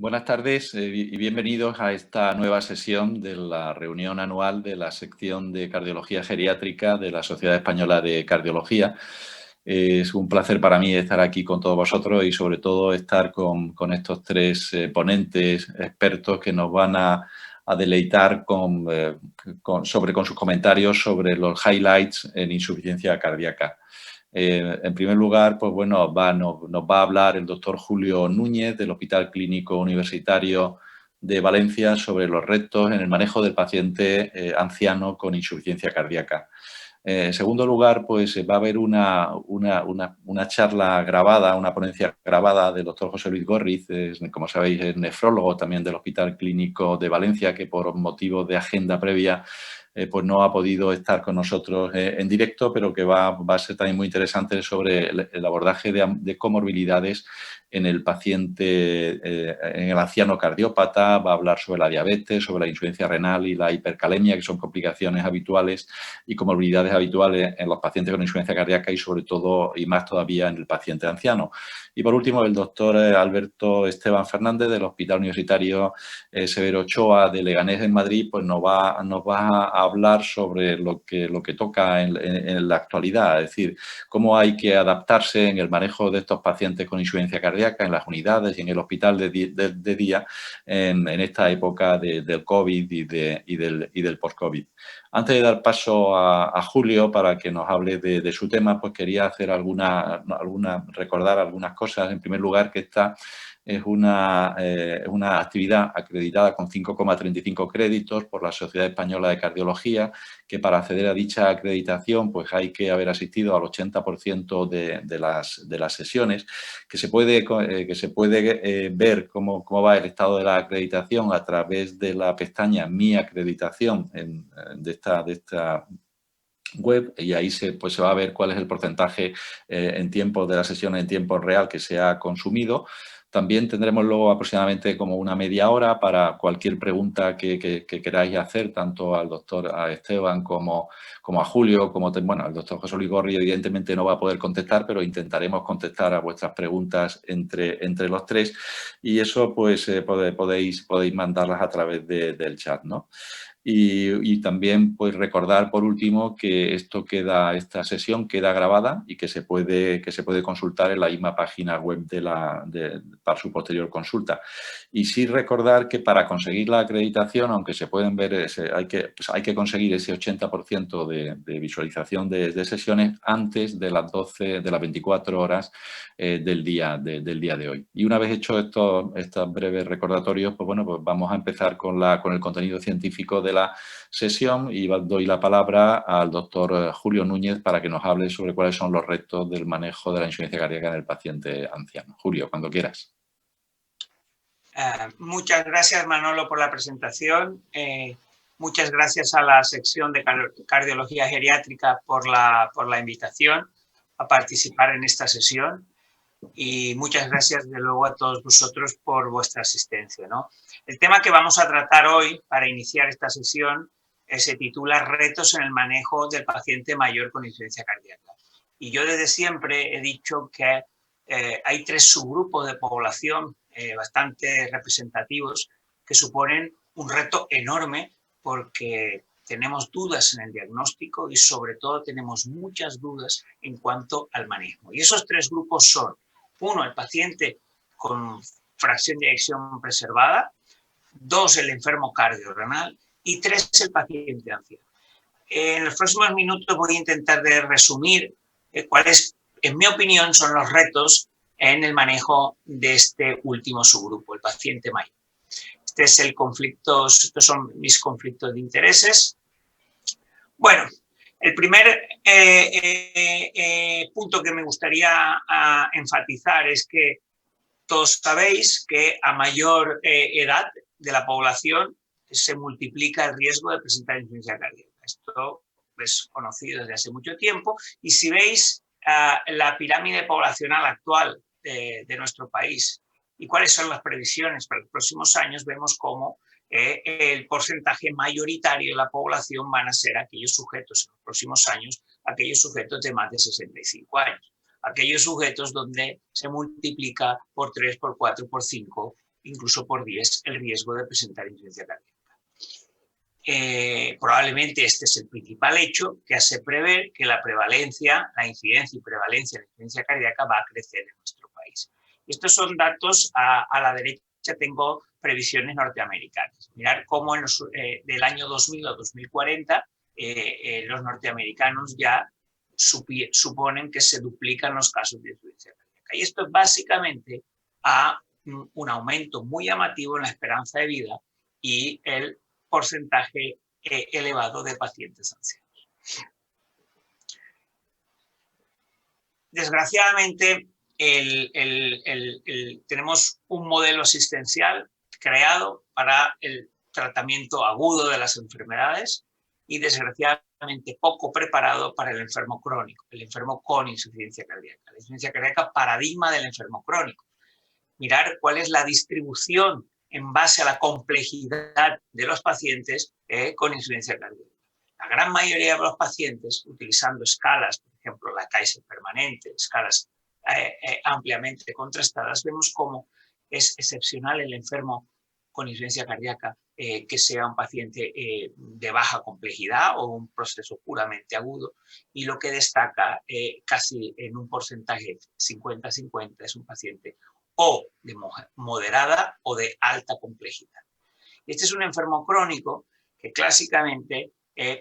Buenas tardes y bienvenidos a esta nueva sesión de la reunión anual de la sección de cardiología geriátrica de la Sociedad Española de Cardiología. Es un placer para mí estar aquí con todos vosotros y sobre todo estar con estos tres ponentes expertos que nos van a deleitar con sus comentarios sobre los highlights en insuficiencia cardíaca. En primer lugar, pues bueno, nos va a hablar el doctor Julio Núñez del Hospital Clínico Universitario de Valencia sobre los retos en el manejo del paciente anciano con insuficiencia cardíaca. En segundo lugar, pues va a haber una charla grabada, una ponencia grabada del doctor José Luis Gorriz, como sabéis, es nefrólogo también del Hospital Clínico de Valencia, que por motivos de agenda previa pues no ha podido estar con nosotros en directo, pero que va a ser también muy interesante sobre el abordaje de comorbilidades en el paciente, en el anciano cardiópata. Va a hablar sobre la diabetes, sobre la insuficiencia renal y la hipercalemia, que son complicaciones habituales y comorbilidades habituales en los pacientes con insuficiencia cardíaca y sobre todo, y más todavía, en el paciente anciano. Y por último, el doctor Alberto Esteban Fernández del Hospital Universitario Severo Ochoa de Leganés en Madrid, pues nos va a hablar sobre lo que toca en la actualidad, es decir, cómo hay que adaptarse en el manejo de estos pacientes con insuficiencia cardíaca en las unidades y en el hospital de día en esta época del COVID y del post-COVID. Antes de dar paso a Julio para que nos hable de su tema, pues quería hacer recordar algunas cosas. En primer lugar, que esta es una actividad acreditada con 5,35 créditos por la Sociedad Española de Cardiología, que para acceder a dicha acreditación pues hay que haber asistido al 80% de las sesiones, que se puede ver cómo va el estado de la acreditación a través de la pestaña Mi acreditación de esta web, y ahí se va a ver cuál es el porcentaje en tiempo de la sesión en tiempo real que se ha consumido. También tendremos luego aproximadamente como una media hora para cualquier pregunta que queráis hacer, tanto al doctor Esteban como a Julio, bueno, el doctor José Luis Gorri evidentemente no va a poder contestar, pero intentaremos contestar a vuestras preguntas entre los tres, y eso pues podéis mandarlas a través del chat, ¿no? Y también pues recordar por último que esta sesión queda grabada y que se puede consultar en la misma página web para su posterior consulta. Y sí recordar que para conseguir la acreditación, aunque se pueden ver, hay que conseguir ese 80% de visualización de sesiones antes de las 24 horas del día de hoy. Y una vez hecho estos breves recordatorios, pues bueno, pues vamos a empezar con el contenido científico de la sesión y doy la palabra al doctor Julio Núñez para que nos hable sobre cuáles son los retos del manejo de la insuficiencia cardíaca en el paciente anciano. Julio, cuando quieras. Muchas gracias, Manolo, por la presentación. Muchas gracias a la sección de cardiología geriátrica por la invitación a participar en esta sesión. Y muchas gracias, de luego, a todos vosotros por vuestra asistencia, ¿no? El tema que vamos a tratar hoy, para iniciar esta sesión, se titula Retos en el manejo del paciente mayor con insuficiencia cardíaca. Y yo desde siempre he dicho que hay tres subgrupos de población bastante representativos que suponen un reto enorme porque tenemos dudas en el diagnóstico y sobre todo tenemos muchas dudas en cuanto al manejo. Y esos tres grupos son: uno, el paciente con fracción de eyección preservada; dos, el enfermo cardiorrenal; y tres, el paciente anciano. En los próximos minutos voy a intentar resumir cuáles, en mi opinión, son los retos en el manejo de este último subgrupo, el paciente mayor. Estos son mis conflictos de intereses. Bueno, el primer punto que me gustaría enfatizar es que todos sabéis que a mayor edad de la población se multiplica el riesgo de presentar insuficiencia cardíaca. Esto es conocido desde hace mucho tiempo, y si veis la pirámide poblacional actual de nuestro país y cuáles son las previsiones para los próximos años, vemos cómo el porcentaje mayoritario de la población van a ser aquellos sujetos en los próximos años, aquellos sujetos de más de 65 años, aquellos sujetos donde se multiplica por 3, por 4, por 5 incluso por 10 el riesgo de presentar insuficiencia cardíaca. Probablemente este es el principal hecho que hace prever que la prevalencia, la incidencia y prevalencia de la insuficiencia cardíaca va a crecer en nuestro país. Estos son datos, a la derecha tengo previsiones norteamericanas. Mirar cómo del año 2000 a 2040 los norteamericanos ya suponen que se duplican los casos de insuficiencia cardíaca. Y esto es básicamente a un aumento muy llamativo en la esperanza de vida y el porcentaje elevado de pacientes ancianos. Desgraciadamente, tenemos un modelo asistencial creado para el tratamiento agudo de las enfermedades y desgraciadamente poco preparado para el enfermo crónico, el enfermo con insuficiencia cardíaca. La insuficiencia cardíaca, paradigma del enfermo crónico. Mirar cuál es la distribución en base a la complejidad de los pacientes con insuficiencia cardíaca. La gran mayoría de los pacientes, utilizando escalas, por ejemplo, la Kaiser permanente, escalas ampliamente contrastadas, vemos cómo es excepcional el enfermo con insuficiencia cardíaca que sea un paciente de baja complejidad o un proceso puramente agudo, y lo que destaca casi en un porcentaje 50-50 es un paciente o de moderada o de alta complejidad. Este es un enfermo crónico que clásicamente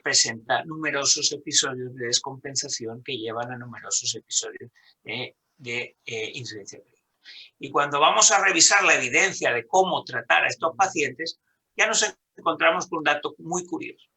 presenta numerosos episodios de descompensación que llevan a numerosos episodios de insuficiencia cardíaca. Y cuando vamos a revisar la evidencia de cómo tratar a estos pacientes, ya nos encontramos con un dato muy curioso.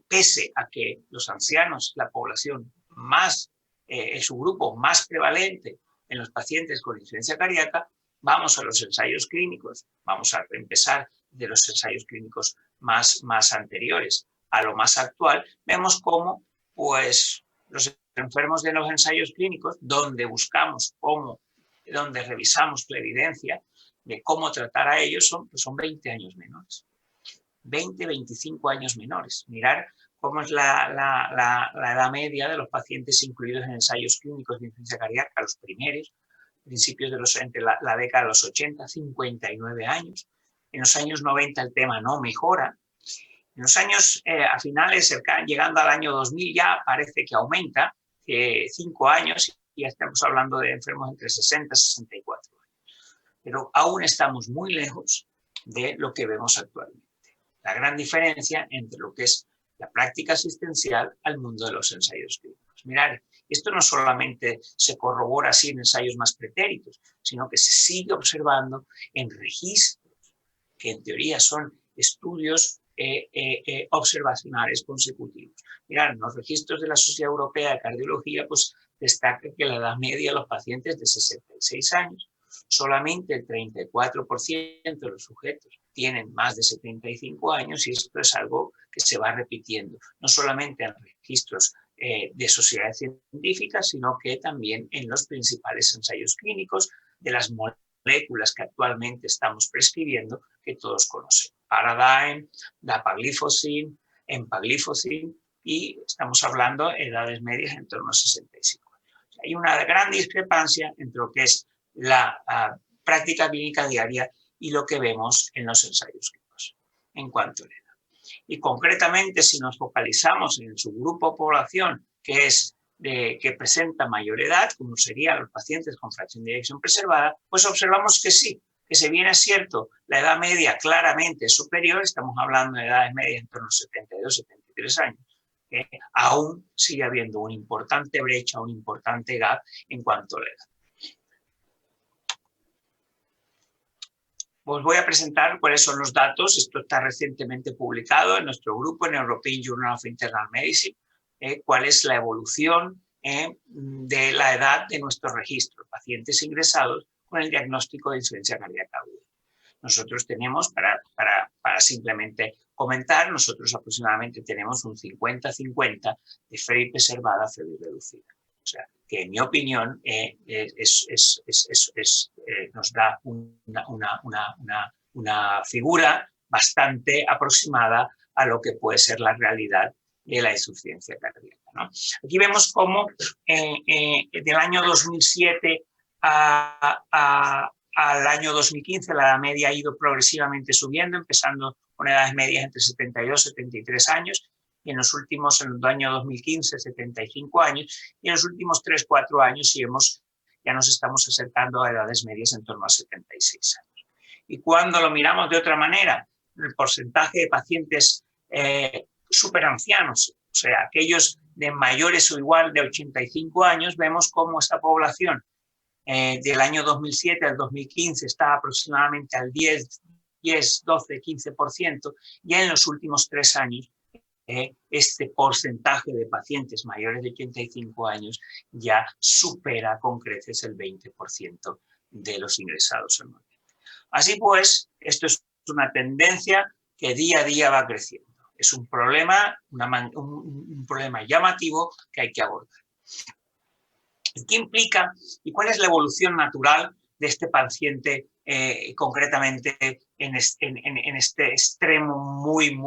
Pese a que los ancianos, la población más, es su grupo más prevalente en los pacientes con insuficiencia cardíaca, vamos a los ensayos clínicos, vamos a empezar de los ensayos clínicos más anteriores a lo más actual, vemos cómo pues, los enfermos de los ensayos clínicos, donde buscamos donde revisamos la evidencia de cómo tratar a ellos, son 20 años menores. 20-25 años menores. Mirar cómo es la edad media de los pacientes incluidos en ensayos clínicos de insuficiencia cardíaca, los primeros, principios entre la década de los 80, 59 años. En los años 90 el tema no mejora. En los años, a finales, llegando al año 2000, ya parece que aumenta, 5 años, y ya estamos hablando de enfermos entre 60 y 64 años. Pero aún estamos muy lejos de lo que vemos actualmente. La gran diferencia entre lo que es la práctica asistencial al mundo de los ensayos clínicos. Mirad, esto no solamente se corrobora así en ensayos más pretéritos, sino que se sigue observando en registros, que en teoría son estudios observacionales consecutivos. Mirad, en los registros de la Sociedad Europea de Cardiología, pues destaca que la edad media de los pacientes es de 66 años. Solamente el 34% de los sujetos tienen más de 75 años, y esto es algo que se va repitiendo, no solamente en registros de sociedades científicas, sino que también en los principales ensayos clínicos de las moléculas que actualmente estamos prescribiendo, que todos conocen. Paradigm, dapagliflozin, empagliflozin, y estamos hablando de edades medias en torno a 65 años. O sea, hay una gran discrepancia entre lo que es la práctica clínica diaria y lo que vemos en los ensayos clínicos en cuanto a la edad. Y concretamente, si nos focalizamos en el subgrupo de población que presenta mayor edad, como serían los pacientes con fracción de eyección preservada, pues observamos que sí, que si bien es cierto, la edad media claramente es superior, estamos hablando de edades medias en torno a 72-73 años, aún sigue habiendo una importante brecha, un importante gap en cuanto a la edad. Os voy a presentar cuáles son los datos. Esto está recientemente publicado en nuestro grupo, en European Journal of Internal Medicine, cuál es la evolución de la edad de nuestros registros, pacientes ingresados con el diagnóstico de insuficiencia cardíaca aguda. Nosotros tenemos, para simplemente comentar, nosotros aproximadamente tenemos un 50-50 de FERI preservada, FERI reducida. O sea, que en mi opinión nos da una figura bastante aproximada a lo que puede ser la realidad de la insuficiencia cardíaca, ¿no? Aquí vemos cómo del año 2007 a al año 2015 la edad media ha ido progresivamente subiendo, empezando con edades medias entre 72 y 73 años, y en los últimos, en el año 2015, 75 años, y en los últimos 3-4 años ya nos estamos acercando a edades medias en torno a 76 años. Y cuando lo miramos de otra manera, el porcentaje de pacientes superancianos, o sea, aquellos de mayores o igual de 85 años, vemos cómo esta población del año 2007 al 2015 está aproximadamente al 10, 12, 15%, y en los últimos 3 años este porcentaje de pacientes mayores de 85 años ya supera con creces el 20% de los ingresados anualmente. Así pues, esto es una tendencia que día a día va creciendo. Es un problema, un problema llamativo que hay que abordar. ¿Qué implica y cuál es la evolución natural de este paciente concretamente en este extremo muy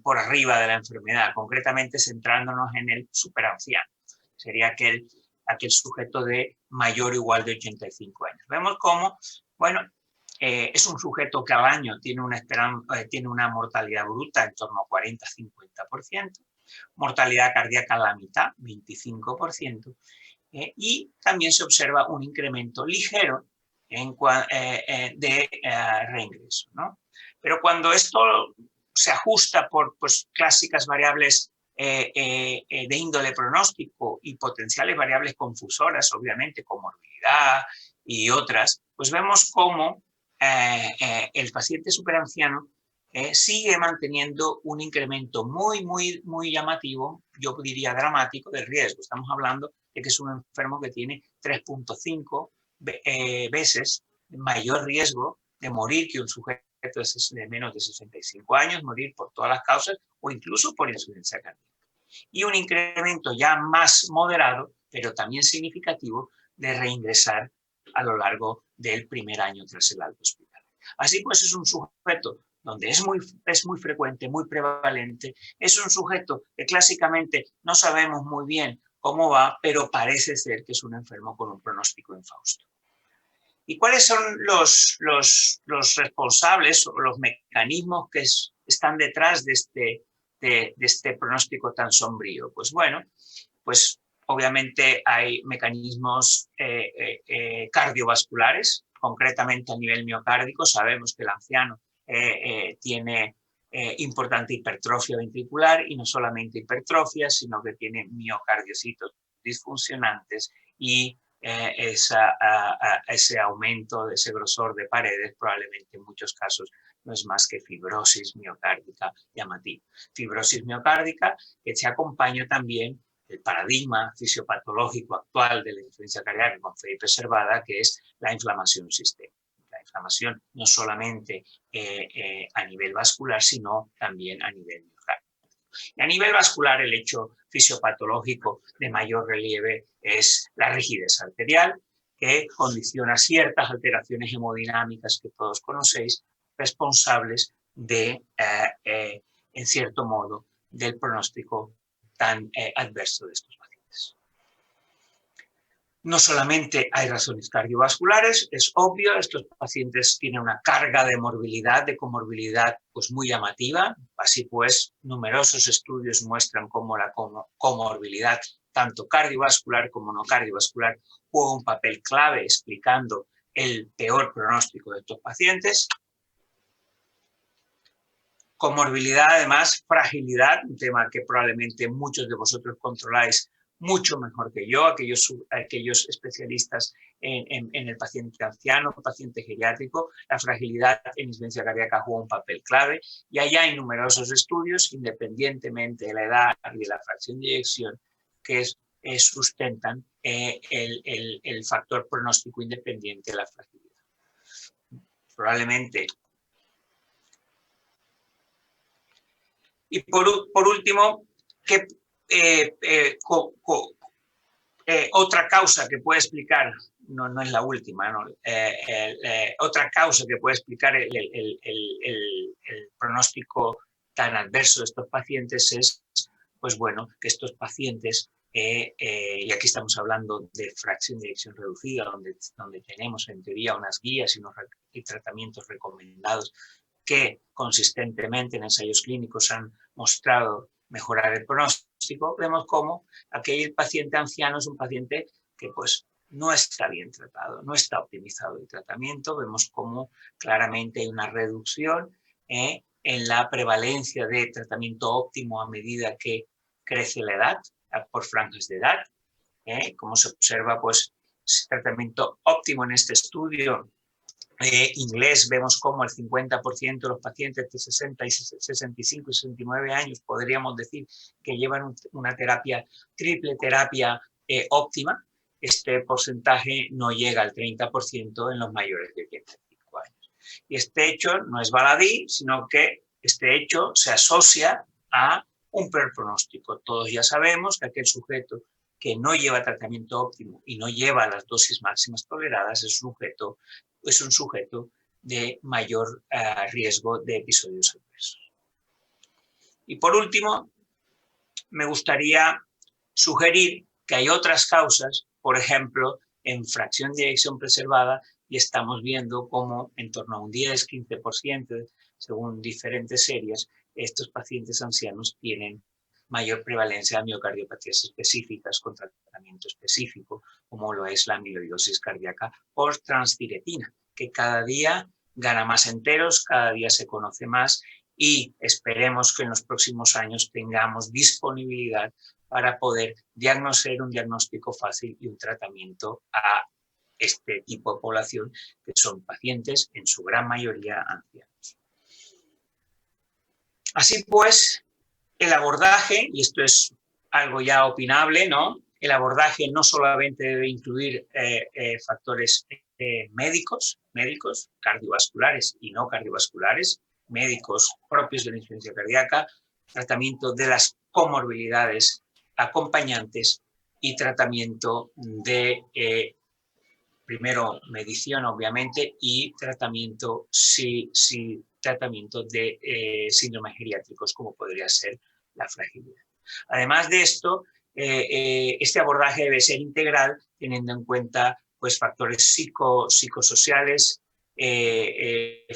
por arriba de la enfermedad, concretamente centrándonos en el superanciano? Sería aquel sujeto de mayor o igual de 85 años. Vemos cómo, bueno, es un sujeto que al año tiene una mortalidad bruta en torno a 40-50%, mortalidad cardíaca a la mitad, 25%, y también se observa un incremento ligero de reingreso, ¿no? Pero cuando esto se ajusta por clásicas variables de índole pronóstico y potenciales variables confusoras, obviamente, comorbilidad y otras, pues vemos cómo el paciente superanciano sigue manteniendo un incremento muy llamativo, yo diría dramático, del riesgo. Estamos hablando de que es un enfermo que tiene 3.5 veces mayor riesgo de morir que un sujeto de menos de 65 años, morir por todas las causas o incluso por insuficiencia cardíaca. Y un incremento ya más moderado, pero también significativo, de reingresar a lo largo del primer año tras el alta hospitalario. Así pues, es un sujeto donde es muy frecuente, muy prevalente. Es un sujeto que clásicamente no sabemos muy bien cómo va, pero parece ser que es un enfermo con un pronóstico infausto. ¿Y cuáles son los responsables o los mecanismos que están detrás de este pronóstico tan sombrío? Pues bueno, pues obviamente hay mecanismos cardiovasculares, concretamente a nivel miocárdico. Sabemos que el anciano tiene importante hipertrofia ventricular, y no solamente hipertrofia, sino que tiene miocardiocitos disfuncionantes y ese aumento de ese grosor de paredes probablemente en muchos casos no es más que fibrosis miocárdica llamativa. Fibrosis miocárdica que se acompaña también el paradigma fisiopatológico actual de la insuficiencia cardíaca con fe preservada, que es la inflamación sistémica. La inflamación no solamente a nivel vascular, sino también a nivel miocárdico. Y a nivel vascular, el hecho fisiopatológico de mayor relieve es la rigidez arterial, que condiciona ciertas alteraciones hemodinámicas que todos conocéis, responsables de, en cierto modo, del pronóstico tan adverso de estos pacientes. No solamente hay razones cardiovasculares, es obvio, estos pacientes tienen una carga de morbilidad, de comorbilidad pues muy llamativa. Así pues, numerosos estudios muestran cómo la comorbilidad, tanto cardiovascular como no cardiovascular, juega un papel clave explicando el peor pronóstico de estos pacientes. Comorbilidad, además, fragilidad, un tema que probablemente muchos de vosotros controláis mucho mejor que yo, aquellos especialistas en el paciente anciano, paciente geriátrico. La fragilidad en insuficiencia cardíaca juega un papel clave, y allá hay numerosos estudios, independientemente de la edad y de la fracción de eyección, que sustentan el factor pronóstico independiente de la fragilidad. Probablemente. Y por último, otra causa que puede explicar, no es la última, ¿no? Otra causa que puede explicar el pronóstico tan adverso de estos pacientes es, pues bueno, que estos pacientes y aquí estamos hablando de fracción de eyección reducida, donde tenemos en teoría unas guías y tratamientos recomendados que consistentemente en ensayos clínicos han mostrado mejorar el pronóstico, vemos cómo aquel paciente anciano es un paciente que pues no está bien tratado, no está optimizado el tratamiento, vemos cómo claramente hay una reducción en la prevalencia de tratamiento óptimo a medida que crece la edad, por franjas de edad, como se observa, pues tratamiento óptimo en este estudio inglés, vemos como el 50% de los pacientes de 60, 65 y 69 años podríamos decir que llevan una terapia, triple terapia óptima. Este porcentaje no llega al 30% en los mayores de 85 años. Y este hecho no es baladí, sino que este hecho se asocia a un peor pronóstico. Todos ya sabemos que aquel sujeto que no lleva tratamiento óptimo y no lleva las dosis máximas toleradas es un sujeto de mayor riesgo de episodios adversos. Y por último, me gustaría sugerir que hay otras causas, por ejemplo, en fracción de eyección preservada, y estamos viendo cómo en torno a un 10-15%, según diferentes series, estos pacientes ancianos tienen mayor prevalencia de miocardiopatías específicas con tratamiento específico, como lo es la amiloidosis cardíaca por transtiretina, que cada día gana más enteros, cada día se conoce más y esperemos que en los próximos años tengamos disponibilidad para poder diagnosticar un diagnóstico fácil y un tratamiento a este tipo de población, que son pacientes en su gran mayoría ancianos. Así pues, el abordaje, y esto es algo ya opinable, ¿no? El abordaje no solamente debe incluir factores médicos, cardiovasculares y no cardiovasculares, médicos propios de la insuficiencia cardíaca, tratamiento de las comorbilidades acompañantes y tratamiento de, primero, medición, obviamente, y tratamiento, tratamiento de síndromes geriátricos, como podría ser la fragilidad. Además de esto, este abordaje debe ser integral, teniendo en cuenta pues, factores psicosociales,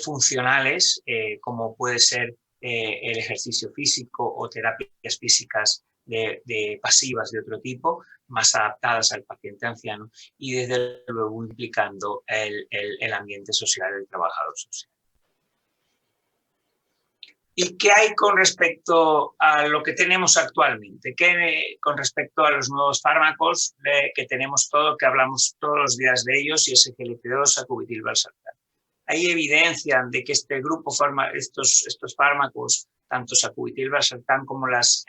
funcionales, como puede ser el ejercicio físico o terapias físicas pasivas de otro tipo, más adaptadas al paciente anciano, y desde luego implicando el ambiente social del trabajador social. ¿Y qué hay con respecto a lo que tenemos actualmente? ¿Qué con respecto a los nuevos fármacos que tenemos que hablamos todos los días de ellos, y SGLT2, sacubitril/valsartán? Hay evidencia de que este grupo, estos fármacos, tanto sacubitril/valsartán como las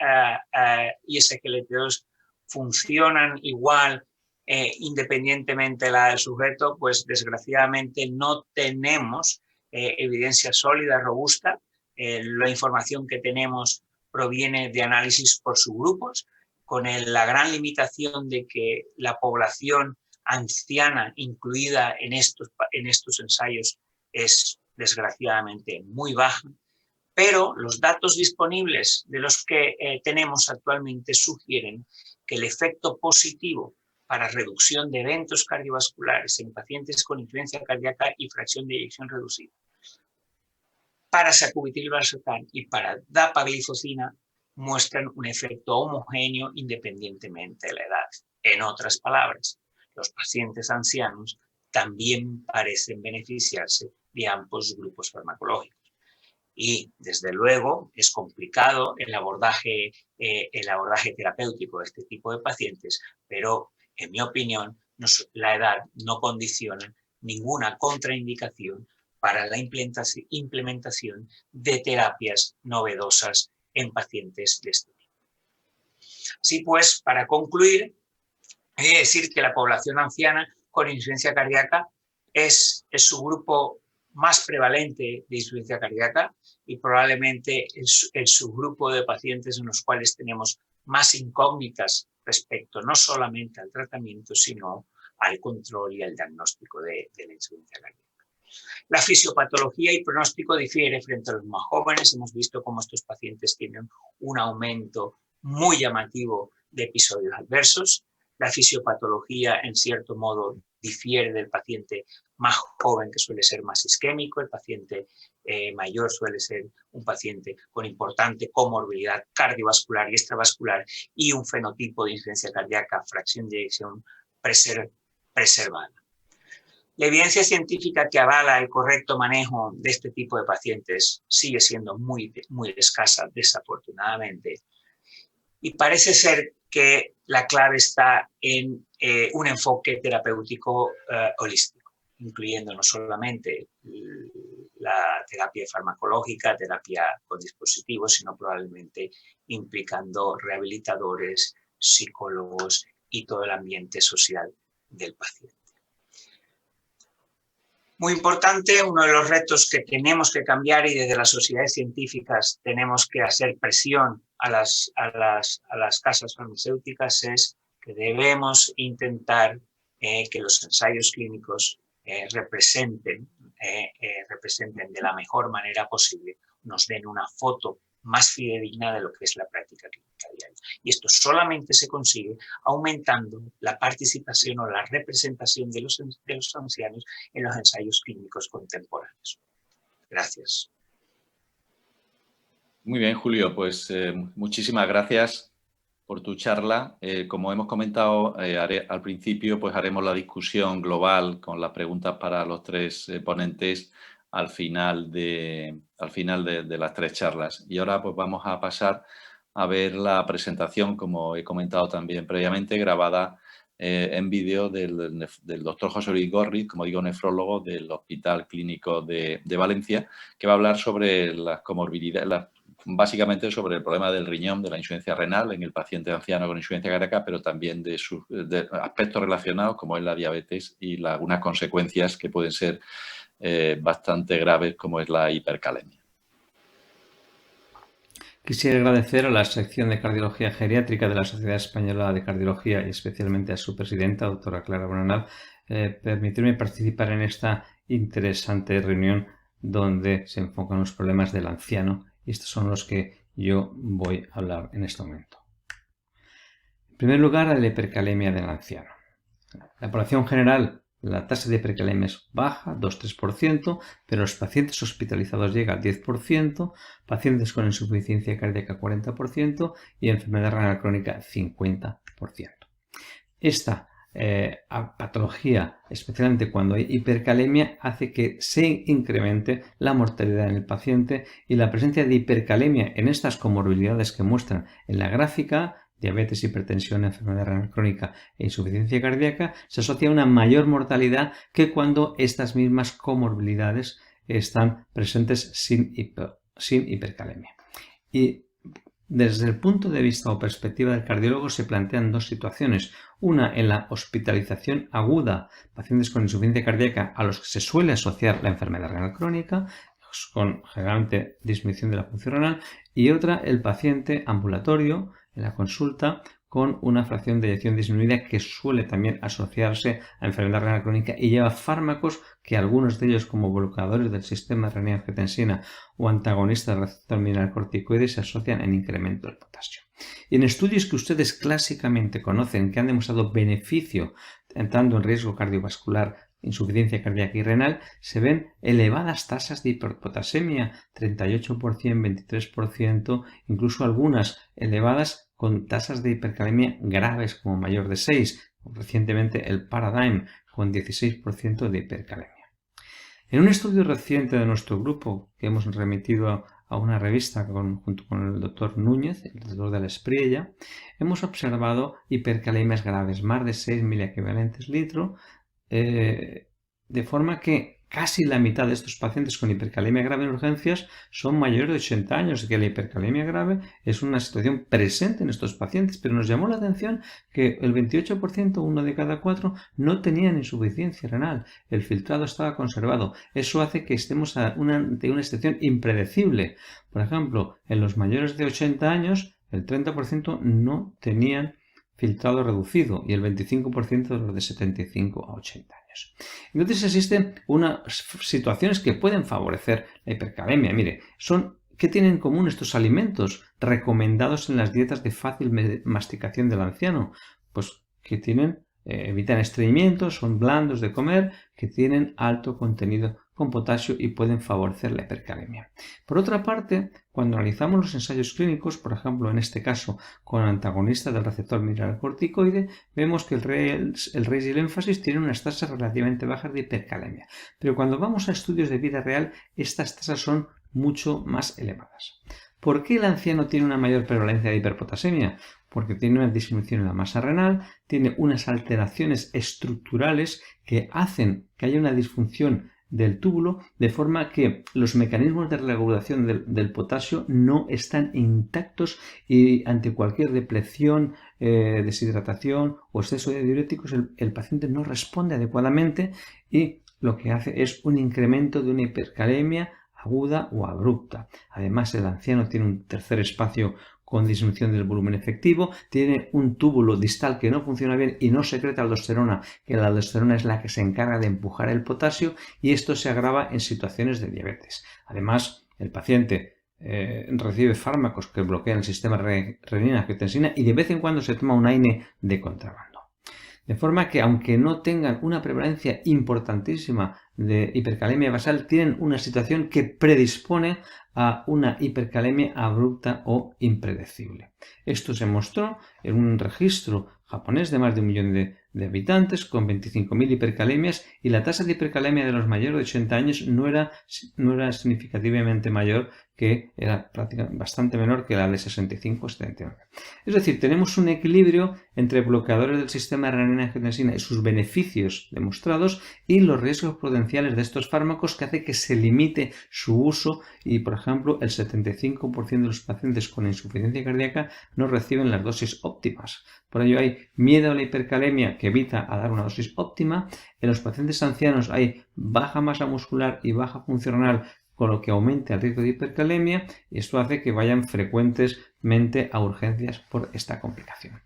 SGLT2, funcionan igual independientemente de la del sujeto. Pues desgraciadamente no tenemos evidencia sólida, robusta. La información que tenemos proviene de análisis por subgrupos, con la gran limitación de que la población anciana incluida en estos ensayos es desgraciadamente muy baja, pero los datos disponibles de los que tenemos actualmente sugieren que el efecto positivo para reducción de eventos cardiovasculares en pacientes con insuficiencia cardíaca y fracción de eyección reducida, para sacubitril/valsartán y para dapagliflozina, muestran un efecto homogéneo independientemente de la edad. En otras palabras, los pacientes ancianos también parecen beneficiarse de ambos grupos farmacológicos. Y, desde luego, es complicado el abordaje terapéutico de este tipo de pacientes, pero, en mi opinión, la edad no condiciona ninguna contraindicación para la implementación de terapias novedosas en pacientes de este tipo. Así pues, para concluir, he de decir que la población anciana con insuficiencia cardíaca es su grupo más prevalente de insuficiencia cardíaca y probablemente el subgrupo de pacientes en los cuales tenemos más incógnitas respecto no solamente al tratamiento, sino al control y al diagnóstico de la insuficiencia cardíaca. La fisiopatología y pronóstico difiere frente a los más jóvenes. Hemos visto cómo estos pacientes tienen un aumento muy llamativo de episodios adversos. La fisiopatología, en cierto modo, difiere del paciente más joven, que suele ser más isquémico. El paciente mayor suele ser un paciente con importante comorbilidad cardiovascular y extravascular y un fenotipo de insuficiencia cardíaca, fracción de eyección preservada. La evidencia científica que avala el correcto manejo de este tipo de pacientes sigue siendo muy escasa, desafortunadamente. Y parece ser que la clave está en un enfoque terapéutico holístico, incluyendo no solamente la terapia farmacológica, terapia con dispositivos, sino probablemente implicando rehabilitadores, psicólogos y todo el ambiente social del paciente. Muy importante, uno de los retos que tenemos que cambiar y desde las sociedades científicas tenemos que hacer presión a las casas farmacéuticas es que debemos intentar que los ensayos clínicos representen de la mejor manera posible, nos den una foto más fidedigna de lo que es la práctica clínica diaria. Y esto solamente se consigue aumentando la participación o la representación de los ancianos en los ensayos clínicos contemporáneos. Gracias. Muy bien, Julio, pues muchísimas gracias por tu charla. Como hemos comentado al principio, pues haremos la discusión global con las preguntas para los tres ponentes al final de las tres charlas. Y ahora pues vamos a pasar a ver la presentación, como he comentado también previamente, grabada en vídeo del doctor José Luis Gorriz, como digo, nefrólogo del Hospital Clínico de Valencia, que va a hablar sobre las comorbilidades, básicamente sobre el problema del riñón, de la insuficiencia renal en el paciente anciano con insuficiencia cardíaca, pero también de aspectos relacionados como es la diabetes y algunas consecuencias que pueden ser bastante graves, como es la hipercalemia. Quisiera agradecer a la sección de Cardiología Geriátrica de la Sociedad Española de Cardiología y especialmente a su presidenta, doctora Clara Bonanal, permitirme participar en esta interesante reunión donde se enfocan los problemas del anciano, y estos son los que yo voy a hablar en este momento. En primer lugar, la hipercalemia del anciano. La población general, la tasa de hipercalemia es baja, 2-3%, pero los pacientes hospitalizados llega al 10%, pacientes con insuficiencia cardíaca 40% y enfermedad renal crónica 50%. Esta patología, especialmente cuando hay hipercalemia, hace que se incremente la mortalidad en el paciente, y la presencia de hipercalemia en estas comorbilidades que muestran en la gráfica, diabetes, hipertensión, enfermedad renal crónica e insuficiencia cardíaca, se asocia a una mayor mortalidad que cuando estas mismas comorbilidades están presentes sin hipercalemia. Y desde el punto de vista o perspectiva del cardiólogo se plantean dos situaciones. Una en la hospitalización aguda, pacientes con insuficiencia cardíaca a los que se suele asociar la enfermedad renal crónica, con generalmente disminución de la función renal, y otra el paciente ambulatorio en la consulta con una fracción de eyección disminuida que suele también asociarse a enfermedad renal crónica y lleva fármacos que algunos de ellos, como bloqueadores del sistema de renina-angiotensina o antagonistas del receptor mineralocorticoide, se asocian en incremento del potasio. Y en estudios que ustedes clásicamente conocen, que han demostrado beneficio entrando en riesgo cardiovascular, insuficiencia cardíaca y renal, se ven elevadas tasas de hiperpotasemia, 38%, 23%, incluso algunas elevadas con tasas de hipercalemia graves como mayor de 6, recientemente el Paradigm con 16% de hipercalemia. En un estudio reciente de nuestro grupo que hemos remitido a una revista junto con el doctor Núñez, el doctor de la Espriella, hemos observado hipercalemias graves, más de 6 miliequivalentes litro, de forma que casi la mitad de estos pacientes con hipercalemia grave en urgencias son mayores de 80 años, y que la hipercalemia grave es una situación presente en estos pacientes, pero nos llamó la atención que el 28%, 1 de cada 4, no tenían insuficiencia renal, el filtrado estaba conservado. Eso hace que estemos ante una situación impredecible. Por ejemplo, en los mayores de 80 años, el 30% no tenían filtrado reducido y el 25% de los de 75 a 80 años. Entonces existen unas situaciones que pueden favorecer la hipercalemia. Mire, son ¿qué tienen en común estos alimentos recomendados en las dietas de fácil masticación del anciano? Pues que evitan estreñimiento, son blandos de comer, que tienen alto contenido con potasio y pueden favorecer la hipercalemia. Por otra parte, cuando analizamos los ensayos clínicos, por ejemplo en este caso con antagonistas del receptor mineralocorticoide, vemos que el RACE y el énfasis tienen unas tasas relativamente bajas de hipercalemia. Pero cuando vamos a estudios de vida real, estas tasas son mucho más elevadas. ¿Por qué el anciano tiene una mayor prevalencia de hiperpotasemia? Porque tiene una disminución en la masa renal, tiene unas alteraciones estructurales que hacen que haya una disfunción del túbulo, de forma que los mecanismos de regulación del potasio no están intactos y ante cualquier depleción, deshidratación o exceso de diuréticos el paciente no responde adecuadamente y lo que hace es un incremento de una hipercalemia aguda o abrupta. Además, el anciano tiene un tercer espacio con disminución del volumen efectivo, tiene un túbulo distal que no funciona bien y no secreta aldosterona, que la aldosterona es la que se encarga de empujar el potasio, y esto se agrava en situaciones de diabetes. Además, el paciente recibe fármacos que bloquean el sistema renina-angiotensina y de vez en cuando se toma un AINE de contrabando. De forma que, aunque no tengan una prevalencia importantísima de hipercalemia basal, tienen una situación que predispone a una hipercalemia abrupta o impredecible. Esto se mostró en un registro japonés de más de 1 millón de habitantes con 25.000 hipercalemias, y la tasa de hipercalemia de los mayores de 80 años no era significativamente mayor, que era prácticamente bastante menor que la de 65 o 79. Es decir, tenemos un equilibrio entre bloqueadores del sistema de renina-angiotensina y sus beneficios demostrados y los riesgos potenciales de estos fármacos, que hace que se limite su uso y, por ejemplo, el 75% de los pacientes con insuficiencia cardíaca no reciben las dosis óptimas. Por ello hay miedo a la hipercalemia que evita a dar una dosis óptima. En los pacientes ancianos hay baja masa muscular y baja función renal, con lo que aumenta el riesgo de hipercalemia, y esto hace que vayan frecuentemente a urgencias por esta complicación.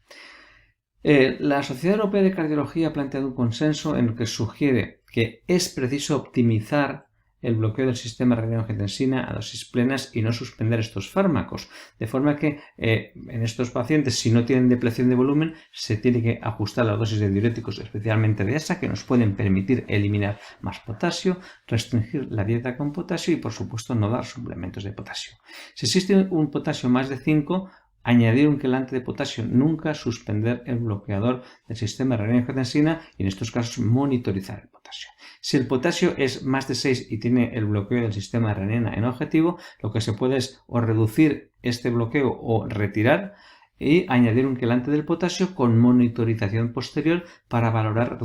La Sociedad Europea de Cardiología ha planteado un consenso en el que sugiere que es preciso optimizar el bloqueo del sistema renina-angiotensina a dosis plenas y no suspender estos fármacos, de forma que en estos pacientes, si no tienen depleción de volumen, se tiene que ajustar la dosis de diuréticos, especialmente de ASA, que nos pueden permitir eliminar más potasio, restringir la dieta con potasio y, por supuesto, no dar suplementos de potasio. Si existe un potasio más de 5, añadir un quelante de potasio, nunca suspender el bloqueador del sistema renina-angiotensina y en estos casos monitorizar el potasio. Si el potasio es más de 6 y tiene el bloqueo del sistema de renina en objetivo, lo que se puede es o reducir este bloqueo o retirar y añadir un quelante del potasio con monitorización posterior para valorar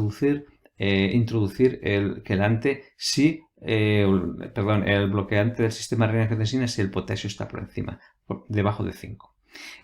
introducir el quelante el bloqueante del sistema renina-angiotensina si el potasio está debajo de 5.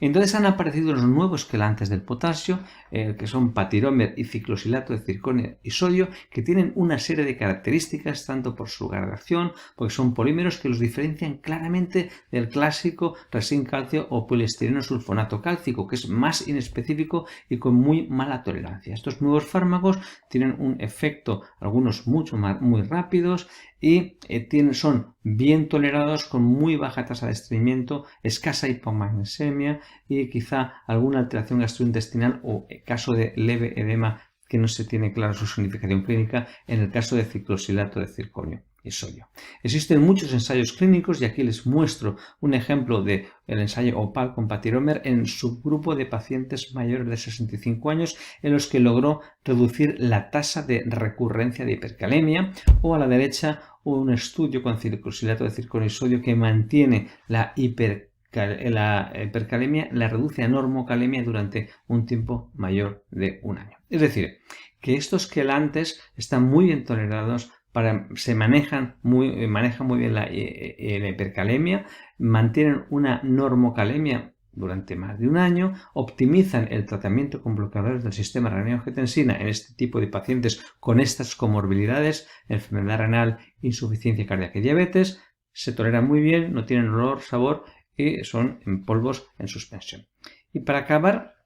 Entonces han aparecido los nuevos quelantes del potasio, que son patiromer y ciclosilato de circonio y sodio, que tienen una serie de características, tanto por su gradación, porque son polímeros que los diferencian claramente del clásico resin calcio o poliestireno sulfonato cálcico, que es más inespecífico y con muy mala tolerancia. Estos nuevos fármacos tienen un efecto, algunos muy rápidos, y son bien tolerados, con muy baja tasa de estreñimiento, escasa hipomagnesemia y quizá alguna alteración gastrointestinal o caso de leve edema que no se tiene clara su significación clínica en el caso de ciclosilato de circonio y sodio. Existen muchos ensayos clínicos y aquí les muestro un ejemplo del ensayo OPAL con patiromer en subgrupo de pacientes mayores de 65 años en los que logró reducir la tasa de recurrencia de hipercalemia, o a la derecha un estudio con ciclosilato de circonio y sodio que mantiene la hipercalemia, la reduce a normocalemia durante un tiempo mayor de 1 año. Es decir, que estos quelantes están muy bien tolerados, se manejan muy bien la hipercalemia, mantienen una normocalemia durante más de 1 año, optimizan el tratamiento con bloqueadores del sistema renina-angiotensina en este tipo de pacientes con estas comorbilidades, enfermedad renal, insuficiencia cardíaca y diabetes, se toleran muy bien, no tienen olor, sabor y son en polvos en suspensión. Y para acabar,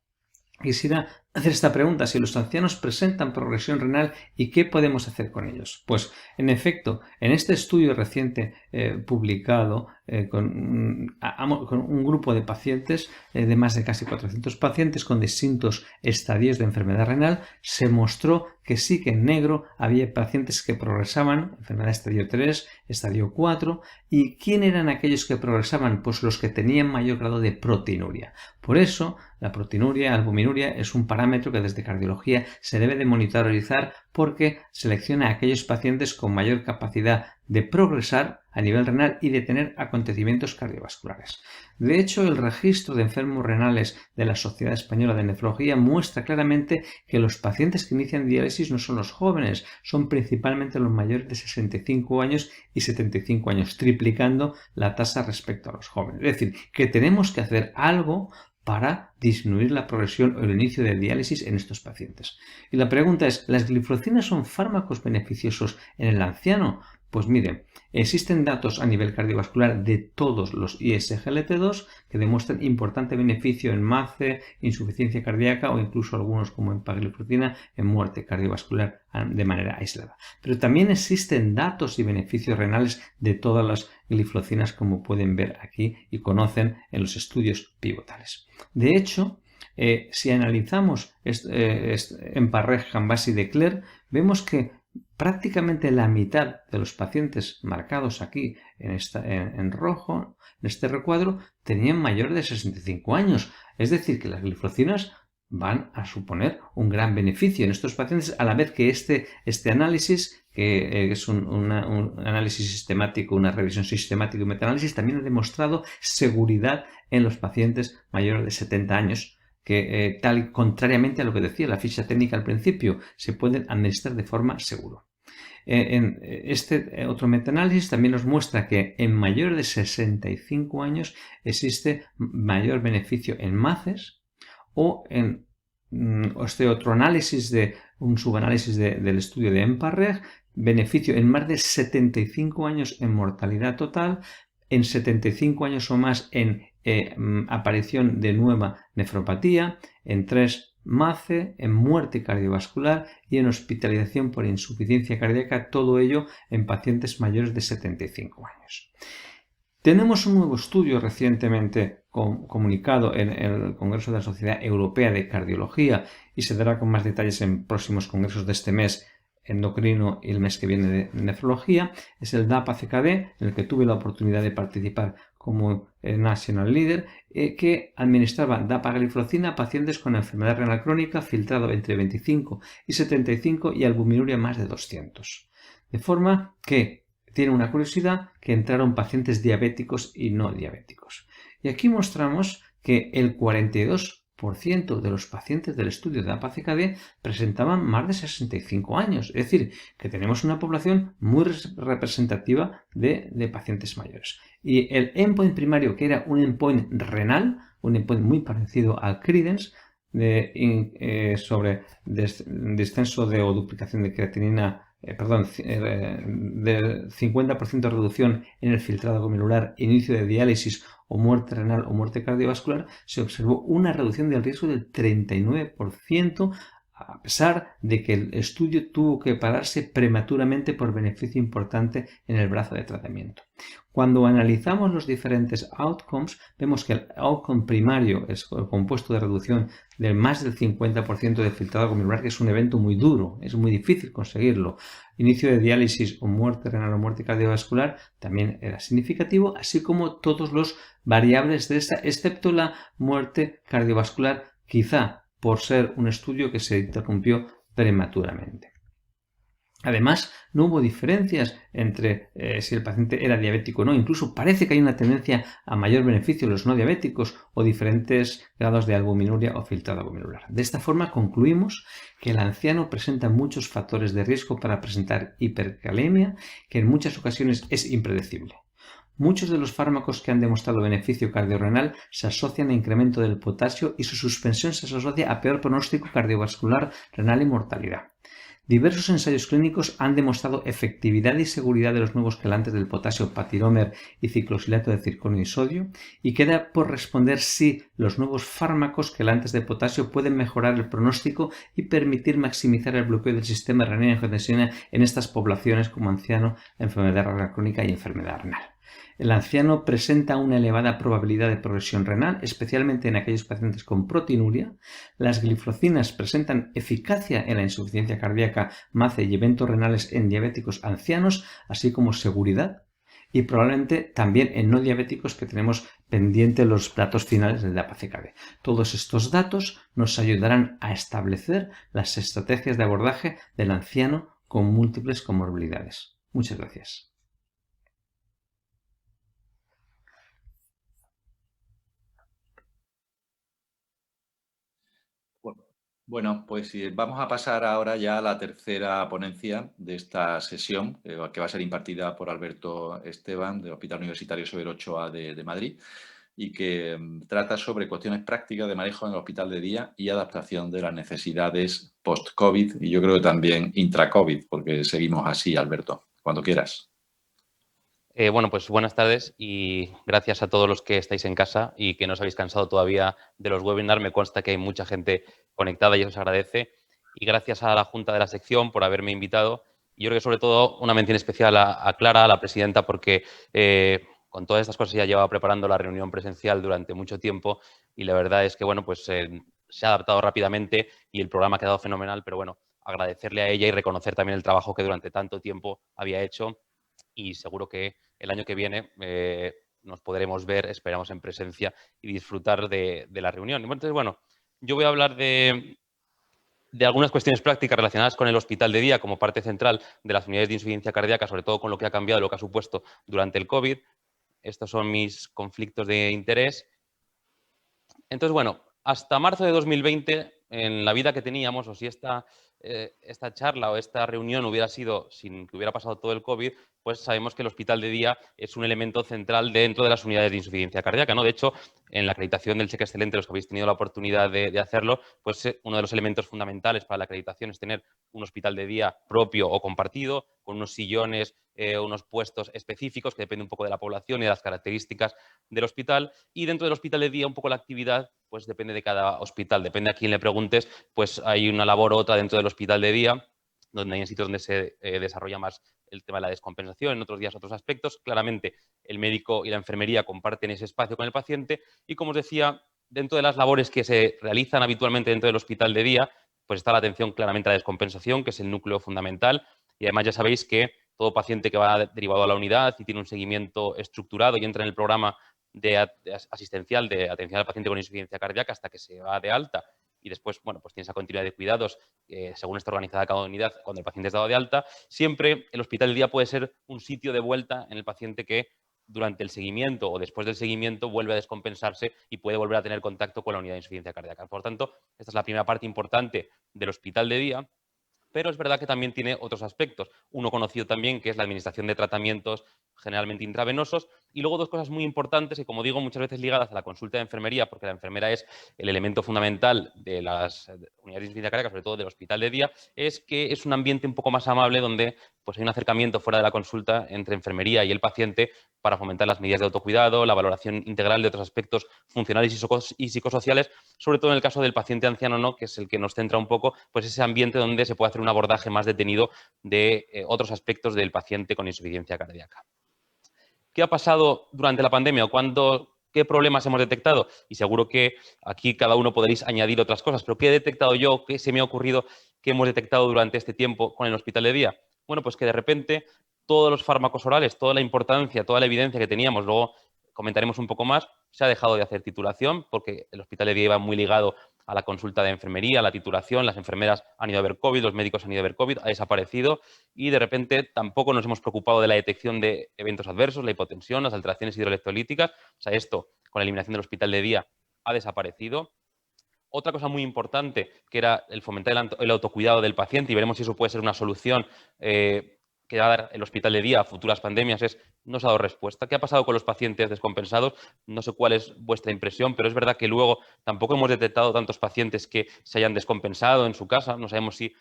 quisiera hacer esta pregunta: si los ancianos presentan progresión renal y qué podemos hacer con ellos. Pues, en efecto, en este estudio reciente publicado con un grupo de pacientes, de más de casi 400 pacientes con distintos estadios de enfermedad renal, se mostró que sí, que en negro había pacientes que progresaban, enfermedad estadio 3, estadio 4, ¿y quién eran aquellos que progresaban? Pues los que tenían mayor grado de proteinuria. Por eso, la proteinuria, albuminuria, es un parámetro que desde cardiología se debe de monitorizar, porque selecciona a aquellos pacientes con mayor capacidad de progresar a nivel renal y de tener acontecimientos cardiovasculares. De hecho, el registro de enfermos renales de la Sociedad Española de Nefrología muestra claramente que los pacientes que inician diálisis no son los jóvenes, son principalmente los mayores de 65 años y 75 años, triplicando la tasa respecto a los jóvenes. Es decir, que tenemos que hacer algo para disminuir la progresión o el inicio de diálisis en estos pacientes. Y la pregunta es, ¿las gliflocinas son fármacos beneficiosos en el anciano? Pues miren, existen datos a nivel cardiovascular de todos los ISGLT2 que demuestran importante beneficio en MACE, insuficiencia cardíaca o incluso algunos como empagliflozina en muerte cardiovascular de manera aislada. Pero también existen datos y beneficios renales de todas las gliflocinas, como pueden ver aquí y conocen en los estudios pivotales. De hecho, si analizamos EMPA-REG, Canvas y Declerc, vemos que prácticamente la mitad de los pacientes marcados aquí en rojo, en este recuadro, tenían mayor de 65 años. Es decir, que las gliflocinas van a suponer un gran beneficio en estos pacientes, a la vez que este análisis, que es un análisis sistemático, una revisión sistemática y metaanálisis, también ha demostrado seguridad en los pacientes mayores de 70 años, que contrariamente a lo que decía la ficha técnica al principio, se pueden administrar de forma segura. En este otro metaanálisis también nos muestra que en mayores de 65 años existe mayor beneficio en MACES, o en este otro análisis, un subanálisis del estudio de EMPA-REG, beneficio en más de 75 años en mortalidad total, en 75 años o más en aparición de nueva nefropatía, en 3 MACE, en muerte cardiovascular y en hospitalización por insuficiencia cardíaca, todo ello en pacientes mayores de 75 años. Tenemos un nuevo estudio recientemente comunicado en el Congreso de la Sociedad Europea de Cardiología y se dará con más detalles en próximos congresos de este mes endocrino y el mes que viene de nefrología. Es el DAPA-CKD, en el que tuve la oportunidad de participar como National Leader, que administraba dapagliflozina a pacientes con enfermedad renal crónica, filtrado entre 25 y 75 y albuminuria más de 200. De forma que tiene una curiosidad, que entraron pacientes diabéticos y no diabéticos. Y aquí mostramos que el 42% de los pacientes del estudio de DAPA-CKD presentaban más de 65 años. Es decir, que tenemos una población muy representativa de pacientes mayores. Y el endpoint primario, que era un endpoint renal, un endpoint muy parecido al Credence, sobre descenso o duplicación de creatinina, de 50% de reducción en el filtrado glomerular, inicio de diálisis o muerte renal o muerte cardiovascular, se observó una reducción del riesgo del 39%, a pesar de que el estudio tuvo que pararse prematuramente por beneficio importante en el brazo de tratamiento. Cuando analizamos los diferentes outcomes, vemos que el outcome primario es compuesto de reducción de más del 50% de filtrado glomerular, que es un evento muy duro, es muy difícil conseguirlo. Inicio de diálisis o muerte renal o muerte cardiovascular también era significativo, así como todos los variables de esta, excepto la muerte cardiovascular, quizá por ser un estudio que se interrumpió prematuramente. Además, no hubo diferencias entre si el paciente era diabético o no. Incluso parece que hay una tendencia a mayor beneficio en los no diabéticos o diferentes grados de albuminuria o filtrado glomerular. De esta forma, concluimos que el anciano presenta muchos factores de riesgo para presentar hipercalemia, que en muchas ocasiones es impredecible. Muchos de los fármacos que han demostrado beneficio cardiorrenal se asocian a incremento del potasio y su suspensión se asocia a peor pronóstico cardiovascular, renal y mortalidad. Diversos ensayos clínicos han demostrado efectividad y seguridad de los nuevos quelantes del potasio patiromer y ciclosilato de circonio y sodio, y queda por responder si los nuevos fármacos quelantes de potasio pueden mejorar el pronóstico y permitir maximizar el bloqueo del sistema renina-angiotensina en estas poblaciones como anciano, enfermedad renal crónica y enfermedad renal. El anciano presenta una elevada probabilidad de progresión renal, especialmente en aquellos pacientes con proteinuria. Las glifocinas presentan eficacia en la insuficiencia cardíaca, MACE y eventos renales en diabéticos ancianos, así como seguridad. Y probablemente también en no diabéticos, que tenemos pendiente los datos finales del DAPA-CKD. Todos estos datos nos ayudarán a establecer las estrategias de abordaje del anciano con múltiples comorbilidades. Muchas gracias. Bueno, pues vamos a pasar ahora ya a la tercera ponencia de esta sesión, que va a ser impartida por Alberto Esteban, del Hospital Universitario Severo Ochoa de Madrid, y que trata sobre cuestiones prácticas de manejo en el hospital de día y adaptación de las necesidades post-COVID y yo creo que también intra-COVID, porque seguimos así, Alberto, cuando quieras. Bueno, pues buenas tardes y gracias a todos los que estáis en casa y que no os habéis cansado todavía de los webinars. Me consta que hay mucha gente conectada y os agradece. Y gracias a la Junta de la sección por haberme invitado. Y yo creo que sobre todo una mención especial a Clara, a la presidenta, porque con todas estas cosas ya llevaba preparando la reunión presencial durante mucho tiempo y la verdad es que bueno, pues se ha adaptado rápidamente y el programa ha quedado fenomenal, pero bueno, agradecerle a ella y reconocer también el trabajo que durante tanto tiempo había hecho. Y seguro que el año que viene nos podremos ver, esperamos en presencia y disfrutar de la reunión. Entonces, bueno, yo voy a hablar de algunas cuestiones prácticas relacionadas con el hospital de día como parte central de las unidades de insuficiencia cardíaca, sobre todo con lo que ha cambiado, lo que ha supuesto durante el COVID. Estos son mis conflictos de interés. Entonces, bueno, hasta marzo de 2020, en la vida que teníamos, o si esta charla o esta reunión hubiera sido sin que hubiera pasado todo el COVID, pues sabemos que el hospital de día es un elemento central dentro de las unidades de insuficiencia cardíaca, ¿no? De hecho, en la acreditación del cheque excelente, los que habéis tenido la oportunidad de hacerlo, pues uno de los elementos fundamentales para la acreditación es tener un hospital de día propio o compartido, con unos sillones, unos puestos específicos, que depende un poco de la población y de las características del hospital. Y dentro del hospital de día, un poco la actividad, pues depende de cada hospital, depende a quién le preguntes, pues hay una labor u otra dentro del hospital de día, donde hay sitios donde se desarrolla más el tema de la descompensación, en otros días otros aspectos. Claramente, el médico y la enfermería comparten ese espacio con el paciente y, como os decía, dentro de las labores que se realizan habitualmente dentro del hospital de día, pues está la atención claramente a la descompensación, que es el núcleo fundamental. Y además ya sabéis que todo paciente que va derivado a la unidad y tiene un seguimiento estructurado y entra en el programa asistencial de atención al paciente con insuficiencia cardíaca hasta que se va de alta y después, bueno, pues tiene esa continuidad de cuidados según está organizada cada unidad cuando el paciente es dado de alta. Siempre el hospital del día puede ser un sitio de vuelta en el paciente que durante el seguimiento o después del seguimiento vuelve a descompensarse y puede volver a tener contacto con la unidad de insuficiencia cardíaca. Por tanto, esta es la primera parte importante del hospital de día. Pero es verdad que también tiene otros aspectos. Uno conocido también, que es la administración de tratamientos generalmente intravenosos. Y luego dos cosas muy importantes y, como digo, muchas veces ligadas a la consulta de enfermería, porque la enfermera es el elemento fundamental de las unidades de insuficiencia cardíaca, sobre todo del hospital de día, es que es un ambiente un poco más amable donde pues, hay un acercamiento fuera de la consulta entre enfermería y el paciente para fomentar las medidas de autocuidado, la valoración integral de otros aspectos funcionales y psicosociales, sobre todo en el caso del paciente anciano, ¿no? Que es el que nos centra un poco, pues ese ambiente donde se puede hacer un abordaje más detenido de otros aspectos del paciente con insuficiencia cardíaca. ¿Qué ha pasado durante la pandemia o qué problemas hemos detectado? Y seguro que aquí cada uno podréis añadir otras cosas, pero ¿qué he detectado yo? ¿Qué se me ha ocurrido que hemos detectado durante este tiempo con el hospital de día? Bueno, pues que de repente todos los fármacos orales, toda la importancia, toda la evidencia que teníamos, luego comentaremos un poco más, se ha dejado de hacer titulación porque el hospital de día iba muy ligado a la consulta de enfermería, a la titulación, las enfermeras han ido a ver COVID, los médicos han ido a ver COVID, ha desaparecido y de repente tampoco nos hemos preocupado de la detección de eventos adversos, la hipotensión, las alteraciones hidroelectrolíticas, o sea, esto con la eliminación del hospital de día ha desaparecido. Otra cosa muy importante, que era el fomentar el autocuidado del paciente, y veremos si eso puede ser una solución que va a dar el hospital de día a futuras pandemias, no se ha dado respuesta. ¿Qué ha pasado con los pacientes descompensados? No sé cuál es vuestra impresión, pero es verdad que luego tampoco hemos detectado tantos pacientes que se hayan descompensado en su casa. No sabemos si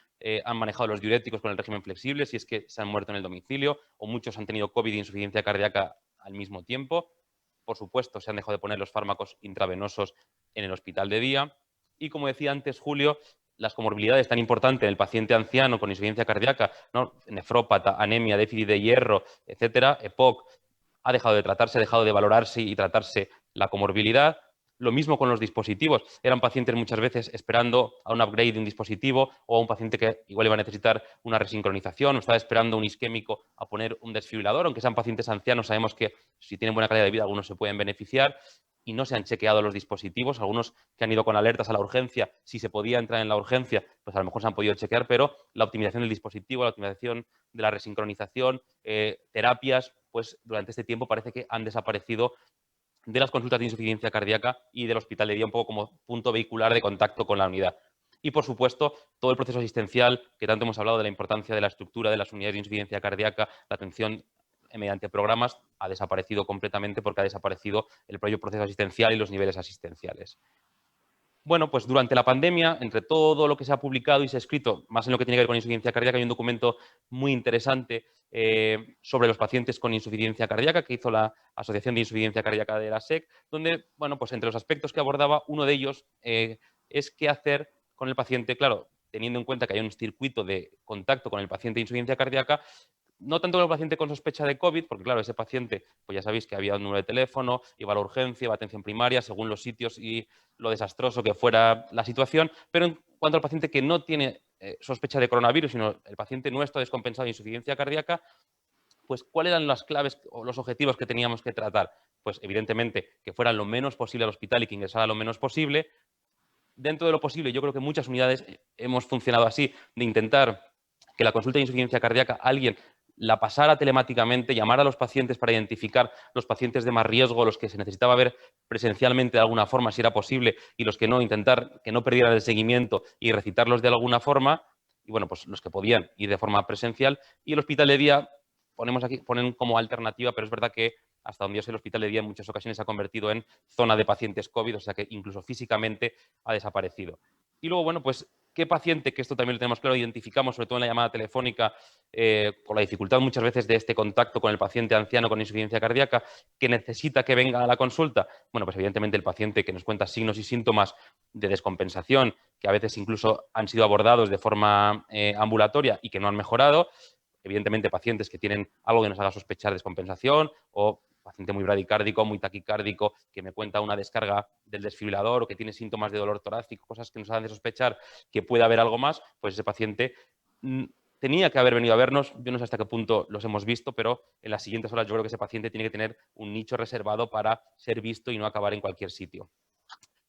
han manejado los diuréticos con el régimen flexible, si es que se han muerto en el domicilio, o muchos han tenido COVID e insuficiencia cardíaca al mismo tiempo. Por supuesto, se han dejado de poner los fármacos intravenosos en el hospital de día. Y como decía antes Julio, las comorbilidades tan importantes en el paciente anciano con insuficiencia cardíaca, ¿no? Nefrópata, anemia, déficit de hierro, etcétera, EPOC, ha dejado de tratarse, ha dejado de valorarse y tratarse la comorbilidad. Lo mismo con los dispositivos. Eran pacientes muchas veces esperando a un upgrade de un dispositivo o a un paciente que igual iba a necesitar una resincronización o estaba esperando un isquémico a poner un desfibrilador. Aunque sean pacientes ancianos, sabemos que si tienen buena calidad de vida, algunos se pueden beneficiar y no se han chequeado los dispositivos. Algunos que han ido con alertas a la urgencia, si se podía entrar en la urgencia, pues a lo mejor se han podido chequear, pero la optimización del dispositivo, la optimización de la resincronización, terapias, pues durante este tiempo parece que han desaparecido de las consultas de insuficiencia cardíaca y del hospital de día un poco como punto vehicular de contacto con la unidad. Y, por supuesto, todo el proceso asistencial, que tanto hemos hablado de la importancia de la estructura de las unidades de insuficiencia cardíaca, la atención mediante programas, ha desaparecido completamente porque ha desaparecido el propio proceso asistencial y los niveles asistenciales. Bueno, pues durante la pandemia, entre todo lo que se ha publicado y se ha escrito, más en lo que tiene que ver con insuficiencia cardíaca, hay un documento muy interesante sobre los pacientes con insuficiencia cardíaca que hizo la Asociación de Insuficiencia Cardíaca de la SEC, donde, bueno, pues entre los aspectos que abordaba, uno de ellos es qué hacer con el paciente, claro, teniendo en cuenta que hay un circuito de contacto con el paciente de insuficiencia cardíaca, no tanto con el paciente con sospecha de COVID, porque claro, ese paciente, pues ya sabéis que había un número de teléfono, iba a la urgencia, iba a atención primaria, según los sitios y lo desastroso que fuera la situación, pero en cuanto al paciente que no tiene sospecha de coronavirus, sino el paciente no está descompensado de insuficiencia cardíaca, pues ¿cuáles eran las claves o los objetivos que teníamos que tratar? Pues evidentemente que fueran lo menos posible al hospital y que ingresara lo menos posible. Dentro de lo posible, yo creo que muchas unidades hemos funcionado así, de intentar que la consulta de insuficiencia cardíaca alguien la pasara telemáticamente, llamar a los pacientes para identificar los pacientes de más riesgo, los que se necesitaba ver presencialmente de alguna forma, si era posible, y los que no, intentar que no perdieran el seguimiento y recitarlos de alguna forma, y bueno, pues los que podían ir de forma presencial. Y el hospital de día, ponen como alternativa, pero es verdad que hasta donde yo sé, el hospital de día en muchas ocasiones se ha convertido en zona de pacientes COVID, o sea que incluso físicamente ha desaparecido. Y luego, bueno, pues, ¿qué paciente, que esto también lo tenemos claro, identificamos, sobre todo en la llamada telefónica, por la dificultad muchas veces de este contacto con el paciente anciano con insuficiencia cardíaca, que necesita que venga a la consulta? Bueno, pues evidentemente el paciente que nos cuenta signos y síntomas de descompensación, que a veces incluso han sido abordados de forma ambulatoria y que no han mejorado. Evidentemente, pacientes que tienen algo que nos haga sospechar descompensación o paciente muy bradicárdico, muy taquicárdico, que me cuenta una descarga del desfibrilador o que tiene síntomas de dolor torácico, cosas que nos hagan de sospechar que puede haber algo más, pues ese paciente tenía que haber venido a vernos. Yo no sé hasta qué punto los hemos visto, pero en las siguientes horas yo creo que ese paciente tiene que tener un nicho reservado para ser visto y no acabar en cualquier sitio.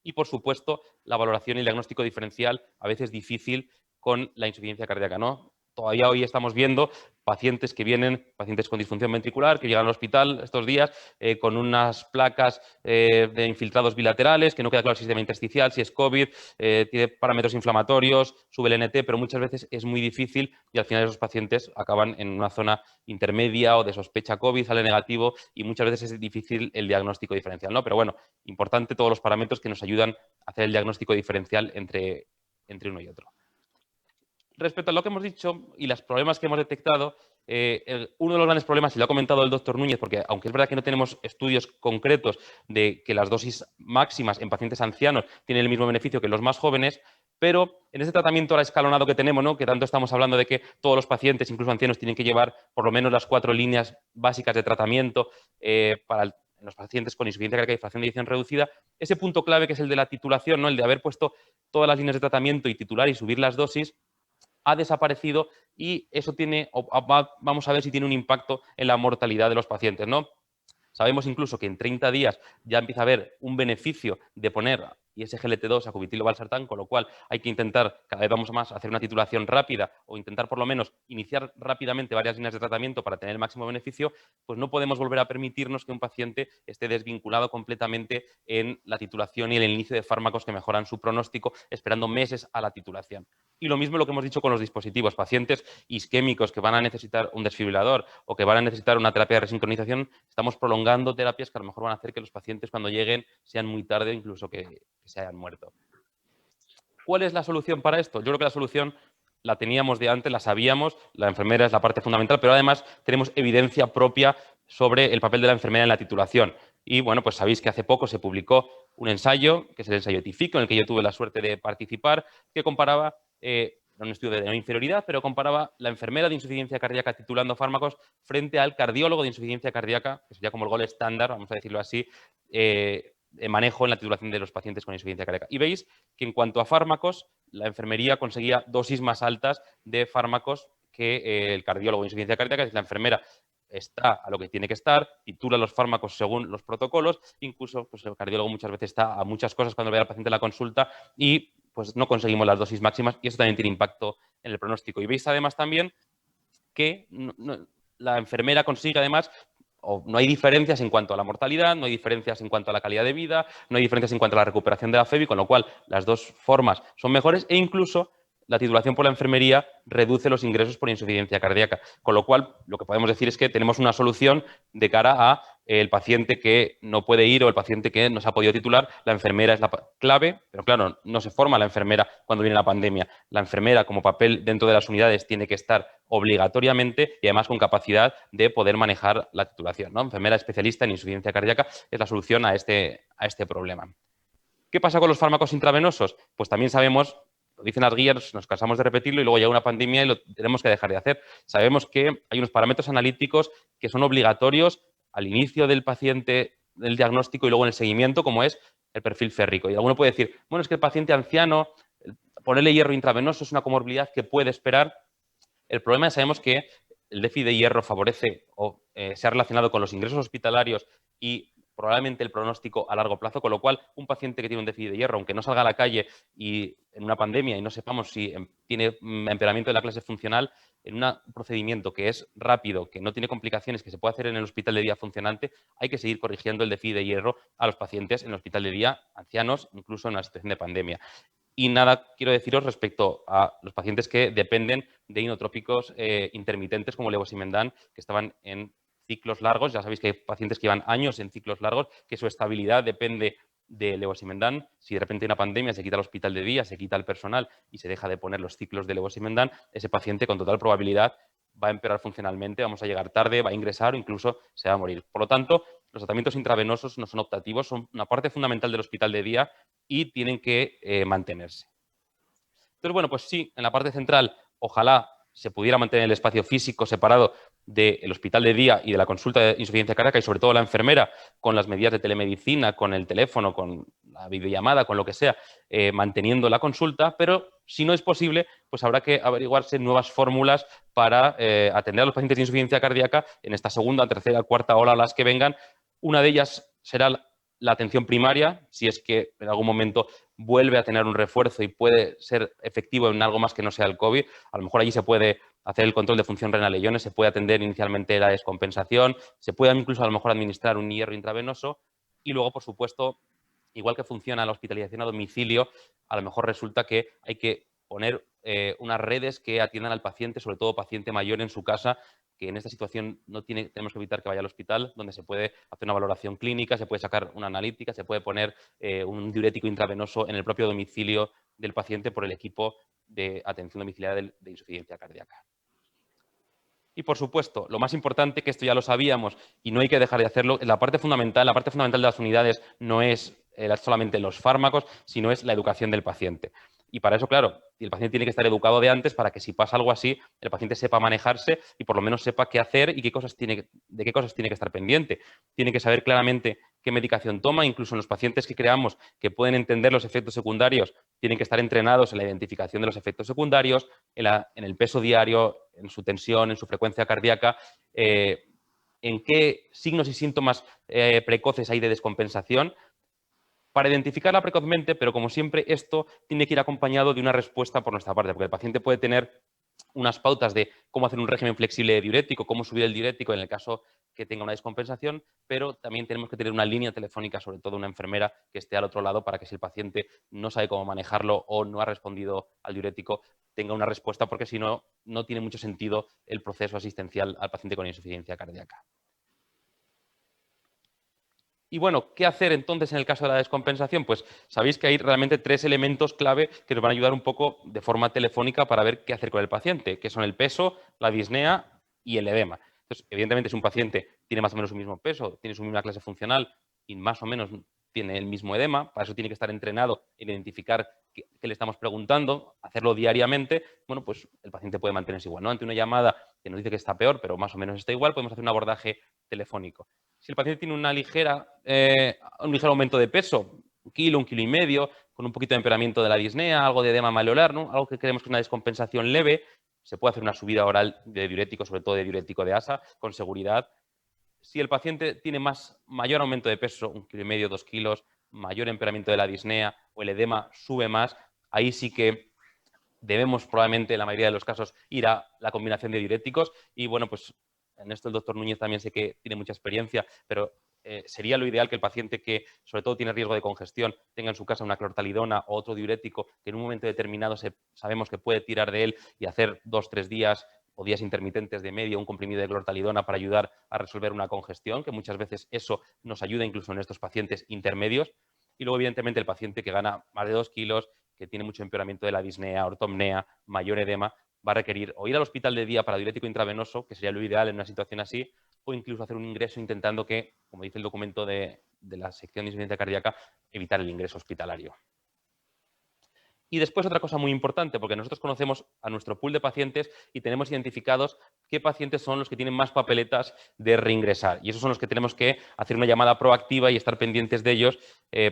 Y, por supuesto, la valoración y el diagnóstico diferencial, a veces difícil, con la insuficiencia cardíaca, ¿no? Todavía hoy estamos viendo pacientes que vienen, pacientes con disfunción ventricular, que llegan al hospital estos días con unas placas de infiltrados bilaterales, que no queda claro si es sistema intersticial, si es COVID, tiene parámetros inflamatorios, sube el NT, pero muchas veces es muy difícil y al final esos pacientes acaban en una zona intermedia o de sospecha COVID, sale negativo y muchas veces es difícil el diagnóstico diferencial, ¿no? Pero bueno, importante todos los parámetros que nos ayudan a hacer el diagnóstico diferencial entre uno y otro. Respecto a lo que hemos dicho y los problemas que hemos detectado, uno de los grandes problemas, y lo ha comentado el doctor Núñez, porque aunque es verdad que no tenemos estudios concretos de que las dosis máximas en pacientes ancianos tienen el mismo beneficio que los más jóvenes, pero en este tratamiento ahora escalonado que tenemos, ¿no? Que tanto estamos hablando de que todos los pacientes, incluso ancianos, tienen que llevar por lo menos las 4 líneas básicas de tratamiento para los pacientes con insuficiencia cardíaca y fracción de eyección reducida, ese punto clave que es el de la titulación, ¿no? El de haber puesto todas las líneas de tratamiento y titular y subir las dosis, ha desaparecido y eso vamos a ver si tiene un impacto en la mortalidad de los pacientes, ¿no? Sabemos incluso que en 30 días ya empieza a haber un beneficio de poner ISGLT2 a cubitril/valsartán, con lo cual hay que intentar, cada vez vamos más, hacer una titulación rápida o intentar por lo menos iniciar rápidamente varias líneas de tratamiento para tener el máximo beneficio. Pues no podemos volver a permitirnos que un paciente esté desvinculado completamente en la titulación y en el inicio de fármacos que mejoran su pronóstico, esperando meses a la titulación. Y lo mismo lo que hemos dicho con los dispositivos. Pacientes isquémicos que van a necesitar un desfibrilador o que van a necesitar una terapia de resincronización, estamos prolongando terapias que a lo mejor van a hacer que los pacientes cuando lleguen sean muy tarde o incluso que se hayan muerto. ¿Cuál es la solución para esto? Yo creo que la solución la teníamos de antes, la sabíamos, la enfermera es la parte fundamental, pero además tenemos evidencia propia sobre el papel de la enfermera en la titulación. Y bueno, pues sabéis que hace poco se publicó un ensayo, que es el ensayo TIFICO, en el que yo tuve la suerte de participar, que comparaba, un estudio de no inferioridad, pero comparaba la enfermera de insuficiencia cardíaca titulando fármacos frente al cardiólogo de insuficiencia cardíaca, que sería como el gol estándar, vamos a decirlo así, de manejo en la titulación de los pacientes con insuficiencia cardíaca. Y veis que en cuanto a fármacos, la enfermería conseguía dosis más altas de fármacos que el cardiólogo de insuficiencia cardíaca, es la enfermera está a lo que tiene que estar, titula los fármacos según los protocolos, incluso pues, el cardiólogo muchas veces está a muchas cosas cuando ve al paciente en la consulta y pues no conseguimos las dosis máximas y eso también tiene impacto en el pronóstico. Y veis además también que la enfermera consigue además, o no hay diferencias en cuanto a la mortalidad, no hay diferencias en cuanto a la calidad de vida, no hay diferencias en cuanto a la recuperación de la FEBI, con lo cual las dos formas son mejores e incluso la titulación por la enfermería reduce los ingresos por insuficiencia cardíaca. Con lo cual, lo que podemos decir es que tenemos una solución de cara a el paciente que no puede ir o el paciente que no se ha podido titular. La enfermera es la clave, pero claro, no se forma la enfermera cuando viene la pandemia. La enfermera, como papel dentro de las unidades, tiene que estar obligatoriamente y además con capacidad de poder manejar la titulación, ¿no? Enfermera especialista en insuficiencia cardíaca es la solución a este problema. ¿Qué pasa con los fármacos intravenosos? Pues también sabemos, lo dicen las guías, nos cansamos de repetirlo y luego llega una pandemia y lo tenemos que dejar de hacer. Sabemos que hay unos parámetros analíticos que son obligatorios al inicio del paciente, del diagnóstico y luego en el seguimiento, como es el perfil férrico. Y alguno puede decir, bueno, es que el paciente anciano, ponerle hierro intravenoso es una comorbilidad que puede esperar. El problema es que sabemos que el déficit de hierro favorece o se ha relacionado con los ingresos hospitalarios y probablemente el pronóstico a largo plazo, con lo cual un paciente que tiene un déficit de hierro, aunque no salga a la calle y en una pandemia y no sepamos si tiene empeoramiento de la clase funcional, en un procedimiento que es rápido, que no tiene complicaciones, que se puede hacer en el hospital de día funcionante, hay que seguir corrigiendo el déficit de hierro a los pacientes en el hospital de día, ancianos, incluso en una situación de pandemia. Y nada quiero deciros respecto a los pacientes que dependen de inotrópicos intermitentes como levosimendan, que estaban en ciclos largos. Ya sabéis que hay pacientes que llevan años en ciclos largos, que su estabilidad depende de levosimendan. Si de repente hay una pandemia, se quita el hospital de día, se quita el personal y se deja de poner los ciclos de levosimendan, ese paciente con total probabilidad va a empeorar funcionalmente, vamos a llegar tarde, va a ingresar o incluso se va a morir. Por lo tanto, los tratamientos intravenosos no son optativos, son una parte fundamental del hospital de día y tienen que mantenerse. Entonces, bueno, pues sí, en la parte central, ojalá se pudiera mantener el espacio físico separado del hospital de día y de la consulta de insuficiencia cardíaca y sobre todo la enfermera con las medidas de telemedicina, con el teléfono, con la videollamada, con lo que sea, manteniendo la consulta, pero si no es posible, pues habrá que averiguarse nuevas fórmulas para atender a los pacientes de insuficiencia cardíaca en esta segunda, tercera, cuarta ola, las que vengan. Una de ellas será la atención primaria, si es que en algún momento vuelve a tener un refuerzo y puede ser efectivo en algo más que no sea el COVID. A lo mejor allí se puede hacer el control de función renal e iones, se puede atender inicialmente la descompensación, se puede incluso a lo mejor administrar un hierro intravenoso y luego, por supuesto, igual que funciona la hospitalización a domicilio, a lo mejor resulta que hay que poner unas redes que atiendan al paciente, sobre todo paciente mayor en su casa, que en esta situación tenemos que evitar que vaya al hospital, donde se puede hacer una valoración clínica, se puede sacar una analítica, se puede poner un diurético intravenoso en el propio domicilio del paciente por el equipo de atención domiciliaria de insuficiencia cardíaca. Y, por supuesto, lo más importante, que esto ya lo sabíamos y no hay que dejar de hacerlo, la parte fundamental de las unidades no es solamente los fármacos, sino es la educación del paciente. Y para eso, claro, el paciente tiene que estar educado de antes para que si pasa algo así, el paciente sepa manejarse y por lo menos sepa qué hacer y de qué cosas tiene que estar pendiente. Tiene que saber claramente qué medicación toma, incluso en los pacientes que creamos que pueden entender los efectos secundarios, tienen que estar entrenados en la identificación de los efectos secundarios, en el peso diario, en su tensión, en su frecuencia cardíaca, en qué signos y síntomas precoces hay de descompensación, para identificarla precozmente, pero como siempre esto tiene que ir acompañado de una respuesta por nuestra parte, porque el paciente puede tener unas pautas de cómo hacer un régimen flexible de diurético, cómo subir el diurético en el caso que tenga una descompensación, pero también tenemos que tener una línea telefónica, sobre todo una enfermera que esté al otro lado para que si el paciente no sabe cómo manejarlo o no ha respondido al diurético, tenga una respuesta, porque si no, no tiene mucho sentido el proceso asistencial al paciente con insuficiencia cardíaca. Y bueno, ¿qué hacer entonces en el caso de la descompensación? Pues sabéis que hay realmente 3 elementos clave que nos van a ayudar un poco de forma telefónica para ver qué hacer con el paciente, que son el peso, la disnea y el edema. Entonces, evidentemente, si un paciente tiene más o menos su mismo peso, tiene su misma clase funcional y más o menos tiene el mismo edema, para eso tiene que estar entrenado en identificar qué le estamos preguntando, hacerlo diariamente, bueno, pues el paciente puede mantenerse igual, ¿no? Ante una llamada que nos dice que está peor, pero más o menos está igual, podemos hacer un abordaje telefónico. Si el paciente tiene un ligero aumento de peso, 1 kilo y medio, con un poquito de empeoramiento de la disnea, algo de edema maleolar, ¿no? Algo que creemos que es una descompensación leve, se puede hacer una subida oral de diurético, sobre todo de diurético de asa, con seguridad. Si el paciente tiene mayor aumento de peso, 1 kilo y medio, 2 kilos, mayor empeoramiento de la disnea o el edema sube más, ahí sí que debemos probablemente en la mayoría de los casos ir a la combinación de diuréticos y bueno, pues en esto el doctor Núñez también sé que tiene mucha experiencia, pero sería lo ideal que el paciente que sobre todo tiene riesgo de congestión tenga en su casa una clortalidona o otro diurético que en un momento determinado sabemos que puede tirar de él y hacer 2-3 días o días intermitentes de medio un comprimido de clortalidona para ayudar a resolver una congestión, que muchas veces eso nos ayuda incluso en estos pacientes intermedios. Y luego, evidentemente, el paciente que gana más de 2 kilos, que tiene mucho empeoramiento de la disnea, ortopnea, mayor edema, va a requerir o ir al hospital de día para diurético intravenoso, que sería lo ideal en una situación así, o incluso hacer un ingreso intentando que, como dice el documento de la sección de insuficiencia cardíaca, evitar el ingreso hospitalario. Y después otra cosa muy importante, porque nosotros conocemos a nuestro pool de pacientes y tenemos identificados qué pacientes son los que tienen más papeletas de reingresar. Y esos son los que tenemos que hacer una llamada proactiva y estar pendientes de ellos,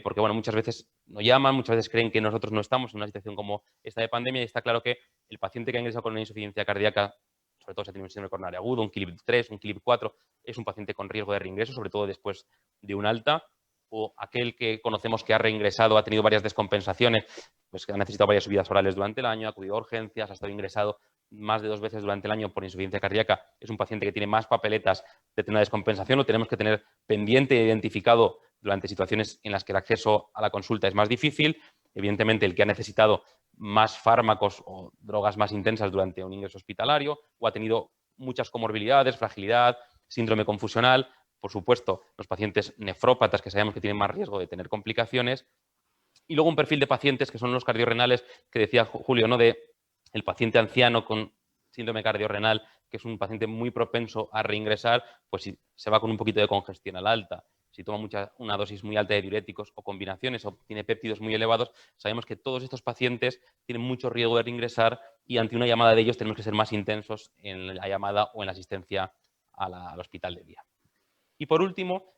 porque bueno, muchas veces nos llaman, muchas veces creen que nosotros no estamos en una situación como esta de pandemia y está claro que el paciente que ha ingresado con una insuficiencia cardíaca, sobre todo si ha tenido un síndrome coronario agudo, un CLIP 3, un CLIP 4, es un paciente con riesgo de reingreso, sobre todo después de un alta, o aquel que conocemos que ha reingresado, ha tenido varias descompensaciones, pues que ha necesitado varias subidas orales durante el año, ha acudido a urgencias, ha estado ingresado más de 2 veces durante el año por insuficiencia cardíaca, es un paciente que tiene más papeletas de tener una descompensación, lo tenemos que tener pendiente e identificado durante situaciones en las que el acceso a la consulta es más difícil. Evidentemente, el que ha necesitado más fármacos o drogas más intensas durante un ingreso hospitalario o ha tenido muchas comorbilidades, fragilidad, síndrome confusional. Por supuesto, los pacientes nefrópatas, que sabemos que tienen más riesgo de tener complicaciones. Y luego un perfil de pacientes que son los cardiorrenales, que decía Julio, ¿no? De el paciente anciano con síndrome cardiorrenal, que es un paciente muy propenso a reingresar, pues si se va con un poquito de congestión al alta, si toma una dosis muy alta de diuréticos o combinaciones o tiene péptidos muy elevados, sabemos que todos estos pacientes tienen mucho riesgo de reingresar y ante una llamada de ellos tenemos que ser más intensos en la llamada o en la asistencia al hospital de día. Y por último,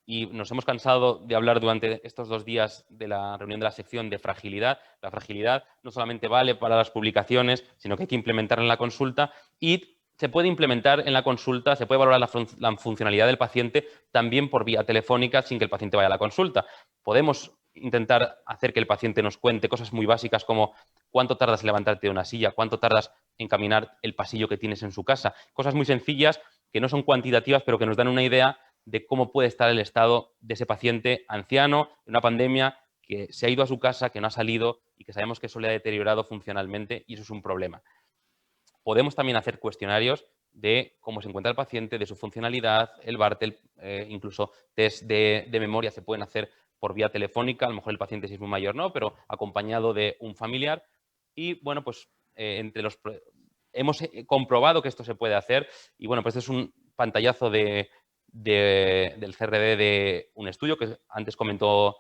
y nos hemos cansado de hablar durante estos 2 días de la reunión de la sección de fragilidad. La fragilidad no solamente vale para las publicaciones, sino que hay que implementarla en la consulta y se puede implementar en la consulta, se puede valorar la funcionalidad del paciente también por vía telefónica sin que el paciente vaya a la consulta. Podemos intentar hacer que el paciente nos cuente cosas muy básicas como cuánto tardas en levantarte de una silla, cuánto tardas en caminar el pasillo que tienes en su casa. Cosas muy sencillas que no son cuantitativas, pero que nos dan una idea de cómo puede estar el estado de ese paciente anciano en una pandemia que se ha ido a su casa, que no ha salido y que sabemos que eso le ha deteriorado funcionalmente y eso es un problema. Podemos también hacer cuestionarios de cómo se encuentra el paciente, de su funcionalidad, el Bartel, incluso test de memoria se pueden hacer por vía telefónica, a lo mejor el paciente si es muy mayor no, pero acompañado de un familiar. Y bueno, pues hemos comprobado que esto se puede hacer y bueno, pues este es un pantallazo del CRD de un estudio que antes comentó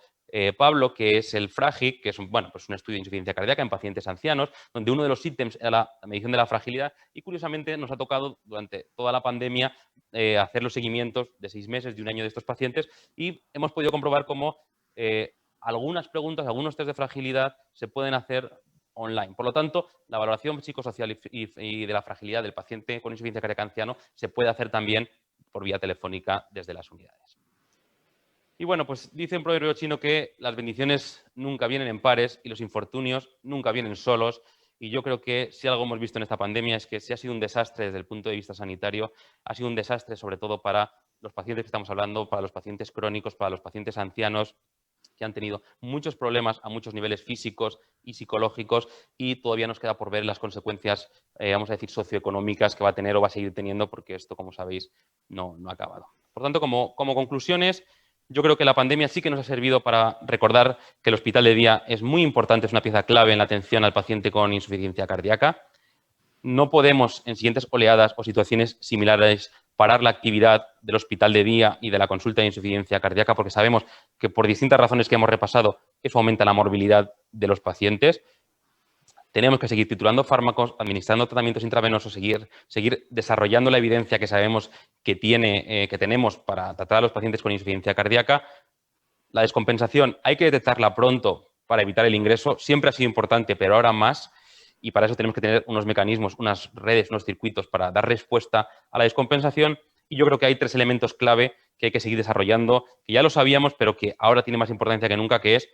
Pablo, que es el FRAGIC, que es pues un estudio de insuficiencia cardíaca en pacientes ancianos, donde uno de los ítems era la medición de la fragilidad y curiosamente nos ha tocado durante toda la pandemia hacer los seguimientos de 6 meses, de un año de estos pacientes y hemos podido comprobar cómo algunas preguntas, algunos test de fragilidad se pueden hacer online. Por lo tanto, la valoración psicosocial y de la fragilidad del paciente con insuficiencia cardíaca anciano se puede hacer también por vía telefónica desde las unidades. Y bueno, pues dice un proverbio chino que las bendiciones nunca vienen en pares y los infortunios nunca vienen solos. Y yo creo que si algo hemos visto en esta pandemia es que si ha sido un desastre desde el punto de vista sanitario, ha sido un desastre sobre todo para los pacientes que estamos hablando, para los pacientes crónicos, para los pacientes ancianos, que han tenido muchos problemas a muchos niveles físicos y psicológicos y todavía nos queda por ver las consecuencias, vamos a decir, socioeconómicas que va a tener o va a seguir teniendo porque esto, como sabéis, no ha acabado. Por tanto, como conclusiones, Yo creo que la pandemia sí que nos ha servido para recordar que el hospital de día es muy importante, es una pieza clave en la atención al paciente con insuficiencia cardíaca. No podemos, en siguientes oleadas o situaciones similares, parar la actividad del hospital de día y de la consulta de insuficiencia cardíaca, porque sabemos que por distintas razones que hemos repasado, eso aumenta la morbilidad de los pacientes. Tenemos que seguir titulando fármacos, administrando tratamientos intravenosos, seguir desarrollando la evidencia que sabemos que tenemos para tratar a los pacientes con insuficiencia cardíaca. La descompensación hay que detectarla pronto para evitar el ingreso. Siempre ha sido importante, pero ahora más. Y para eso tenemos que tener unos mecanismos, unas redes, unos circuitos para dar respuesta a la descompensación. Y yo creo que hay 3 elementos clave que hay que seguir desarrollando, que ya lo sabíamos, pero que ahora tiene más importancia que nunca, que es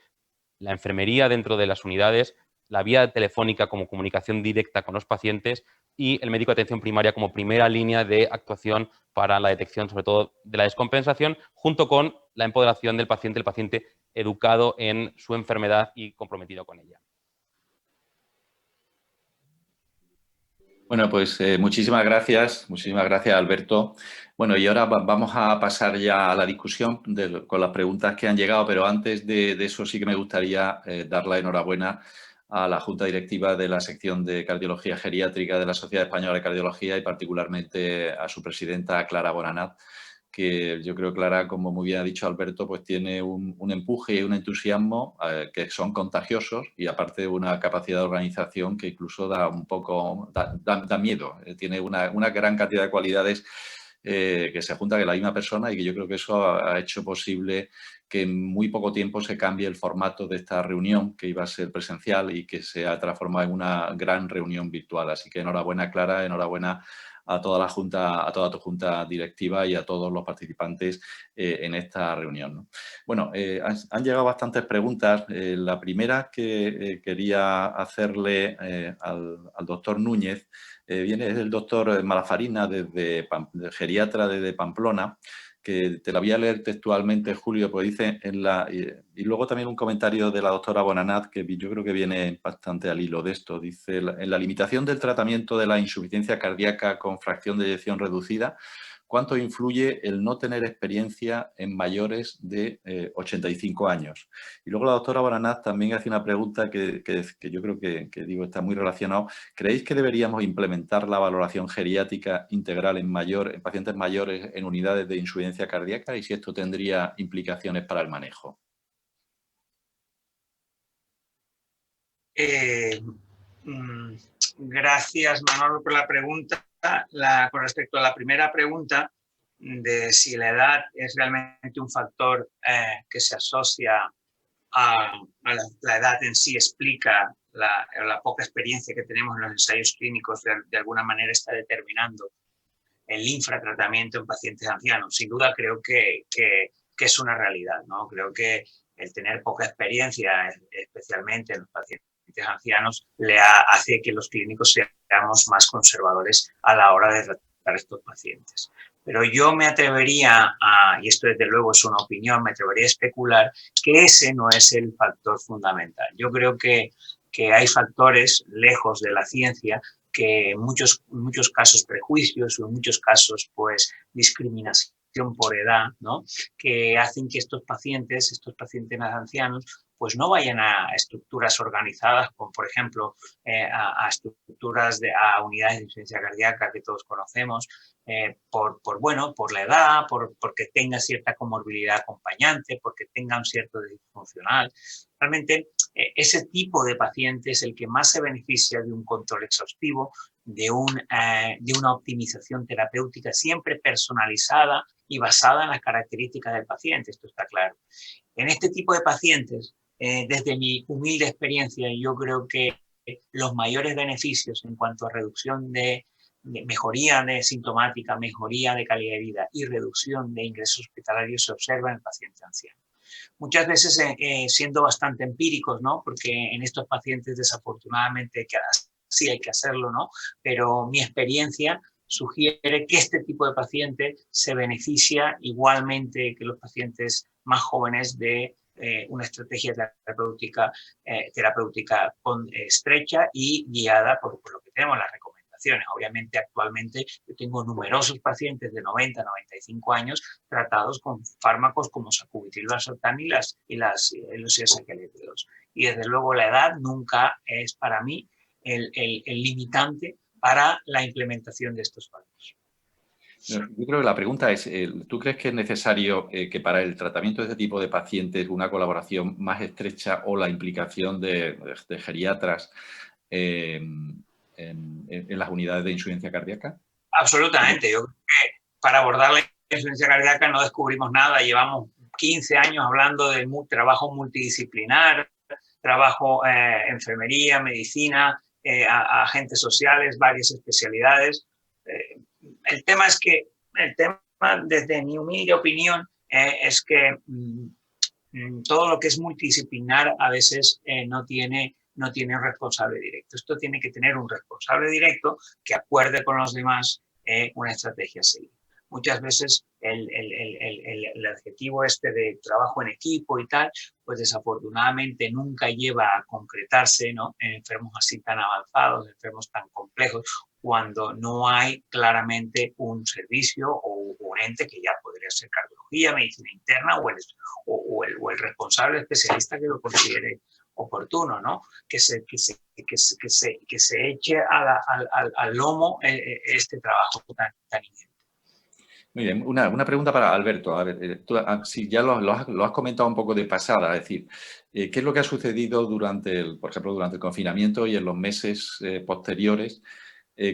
la enfermería dentro de las unidades, la vía telefónica como comunicación directa con los pacientes y el médico de atención primaria como primera línea de actuación para la detección, sobre todo, de la descompensación, junto con la empoderación del paciente, el paciente educado en su enfermedad y comprometido con ella. Bueno, pues muchísimas gracias, Alberto. Bueno, y ahora vamos a pasar ya a la discusión con las preguntas que han llegado, pero antes de eso sí que me gustaría dar la enhorabuena a la Junta Directiva de la sección de Cardiología Geriátrica de la Sociedad Española de Cardiología y particularmente a su presidenta, Clara Bonanat, que yo creo, Clara, como muy bien ha dicho Alberto, pues tiene un empuje y un entusiasmo que son contagiosos y aparte una capacidad de organización que incluso da miedo. Tiene una gran cantidad de cualidades que se juntan en la misma persona y que yo creo que eso ha hecho posible que en muy poco tiempo se cambie el formato de esta reunión, que iba a ser presencial y que se ha transformado en una gran reunión virtual. Así que enhorabuena, Clara, enhorabuena a toda la Junta, a toda tu Junta Directiva y a todos los participantes en esta reunión, ¿no? Bueno, han llegado bastantes preguntas. La primera que quería hacerle al doctor Núñez viene del doctor Malafarina, geriatra desde Pamplona, que te la voy a leer textualmente, Julio, pues dice, y luego también un comentario de la doctora Bonanat, que yo creo que viene bastante al hilo de esto. Dice, en la limitación del tratamiento de la insuficiencia cardíaca con fracción de eyección reducida, ¿cuánto influye el no tener experiencia en mayores de 85 años? Y luego la doctora Bonanat también hace una pregunta que yo creo que digo está muy relacionado. ¿Creéis que deberíamos implementar la valoración geriátrica integral en pacientes mayores en unidades de insuficiencia cardíaca y si esto tendría implicaciones para el manejo? Gracias, Manolo, por la pregunta. Con respecto a la primera pregunta de si la edad es realmente un factor que se asocia a la edad en sí, explica la poca experiencia que tenemos en los ensayos clínicos, de alguna manera está determinando el infratratamiento en pacientes ancianos. Sin duda creo que es una realidad, ¿no? Creo que el tener poca experiencia, especialmente en los pacientes ancianos, hace que los clínicos seamos más conservadores a la hora de tratar a estos pacientes. Pero yo me atrevería y esto desde luego es una opinión, me atrevería a especular que ese no es el factor fundamental. Yo creo que hay factores lejos de la ciencia que en muchos casos prejuicios o en muchos casos pues discriminación por edad, ¿no? Que hacen que estos pacientes ancianos pues no vayan a estructuras organizadas, como por ejemplo a estructuras a unidades de insuficiencia cardíaca que todos conocemos, por la edad, porque tenga cierta comorbilidad acompañante, porque tenga un cierto déficit funcional. Realmente ese tipo de paciente es el que más se beneficia de un control exhaustivo, de una optimización terapéutica siempre personalizada y basada en las características del paciente, esto está claro. En este tipo de pacientes, desde mi humilde experiencia, yo creo que los mayores beneficios en cuanto a reducción de mejoría de sintomática, mejoría de calidad de vida y reducción de ingresos hospitalarios se observa en el paciente anciano. Muchas veces siendo bastante empíricos, ¿no? Porque en estos pacientes desafortunadamente sí hay que hacerlo, ¿no? Pero mi experiencia sugiere que este tipo de paciente se beneficia igualmente que los pacientes más jóvenes de una estrategia terapéutica estrecha y guiada por lo que tenemos, las recomendaciones recomendaciones. Obviamente, actualmente yo tengo numerosos pacientes de 90 a 95 años tratados con fármacos como sacubitril, valsartán y los SGLT2. Y desde luego la edad nunca es para mí el limitante para la implementación de estos fármacos. Yo creo que la pregunta es, ¿tú crees que es necesario que para el tratamiento de este tipo de pacientes una colaboración más estrecha o la implicación de geriatras en las unidades de insuficiencia cardíaca? Absolutamente. Yo creo que para abordar la insuficiencia cardíaca no descubrimos nada. Llevamos 15 años hablando de trabajo multidisciplinar, trabajo enfermería, medicina, agentes sociales, varias especialidades. El tema es que, desde mi humilde opinión, es que todo lo que es multidisciplinar a veces no tiene un responsable directo. Esto tiene que tener un responsable directo que acuerde con los demás una estrategia a seguir. Muchas veces el adjetivo este de trabajo en equipo y tal, pues desafortunadamente nunca lleva a concretarse, ¿no?, en enfermos así tan avanzados, enfermos tan complejos, cuando no hay claramente un servicio o un ente que ya podría ser cardiología, medicina interna o el responsable especialista que lo considere oportuno, ¿no? Que se eche al lomo este trabajo tan ingente. Muy bien, una pregunta para Alberto. A ver, tú, sí, ya lo has comentado un poco de pasada, es decir, ¿qué es lo que ha sucedido por ejemplo, durante el confinamiento y en los meses posteriores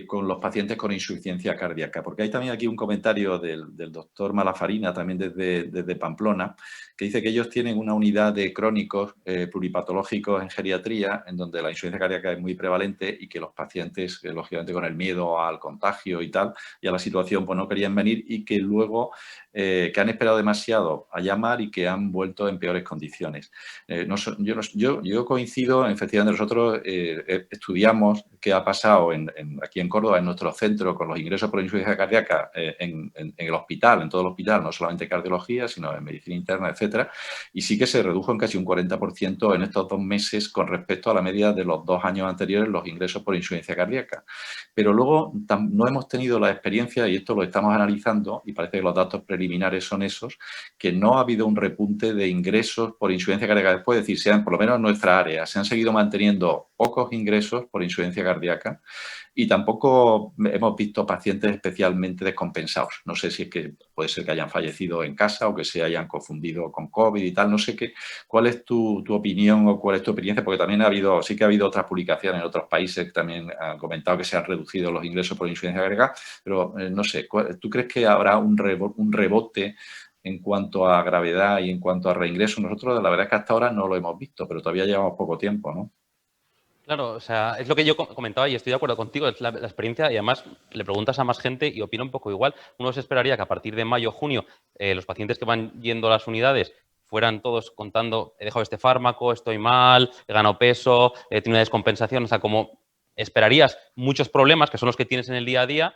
con los pacientes con insuficiencia cardíaca? Porque hay también aquí un comentario del doctor Malafarina, también desde Pamplona, que dice que ellos tienen una unidad de crónicos pluripatológicos en geriatría, en donde la insuficiencia cardíaca es muy prevalente y que los pacientes, lógicamente con el miedo al contagio y tal, y a la situación, pues no querían venir y que luego que han esperado demasiado a llamar y que han vuelto en peores condiciones. Yo coincido, efectivamente, nosotros estudiamos qué ha pasado aquí en Córdoba, en nuestro centro, con los ingresos por insuficiencia cardíaca en el hospital, en todo el hospital, no solamente cardiología, sino en medicina interna, etcétera, y sí que se redujo en casi un 40% en estos 2 meses con respecto a la media de los 2 años anteriores los ingresos por insuficiencia cardíaca. Pero luego no hemos tenido la experiencia, y esto lo estamos analizando, y parece que los datos preliminares son esos, que no ha habido un repunte de ingresos por insuficiencia cardíaca después, es decir, por lo menos en nuestra área, se han seguido manteniendo pocos ingresos por insuficiencia cardíaca y tampoco hemos visto pacientes especialmente descompensados. No sé si es que puede ser que hayan fallecido en casa o que se hayan confundido con COVID y tal. No sé cuál es tu opinión o cuál es tu experiencia, porque también sí que ha habido otras publicaciones en otros países que también han comentado que se han reducido los ingresos por insuficiencia cardíaca, pero no sé, ¿tú crees que habrá un rebote en cuanto a gravedad y en cuanto a reingreso? Nosotros la verdad es que hasta ahora no lo hemos visto, pero todavía llevamos poco tiempo, ¿no? Claro, o sea, es lo que yo comentaba y estoy de acuerdo contigo, es la experiencia y además le preguntas a más gente y opina un poco igual. Uno se esperaría que a partir de mayo o junio los pacientes que van yendo a las unidades fueran todos contando, he dejado este fármaco, estoy mal, he ganado peso, he tenido una descompensación, o sea, como esperarías muchos problemas que son los que tienes en el día a día,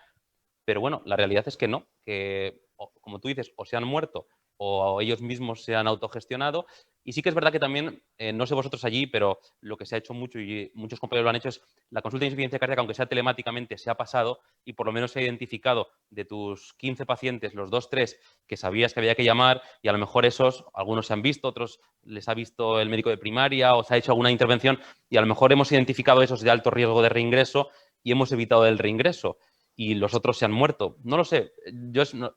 pero bueno, la realidad es que no, que como tú dices, o se han muerto o ellos mismos se han autogestionado. Y sí que es verdad que también, no sé vosotros allí, pero lo que se ha hecho mucho y muchos compañeros lo han hecho es la consulta de insuficiencia cardíaca, aunque sea telemáticamente, se ha pasado y por lo menos se ha identificado de tus 15 pacientes, los 2, 3 que sabías que había que llamar y a lo mejor esos, algunos se han visto, otros les ha visto el médico de primaria o se ha hecho alguna intervención y a lo mejor hemos identificado esos de alto riesgo de reingreso y hemos evitado el reingreso. Y los otros se han muerto. No lo sé.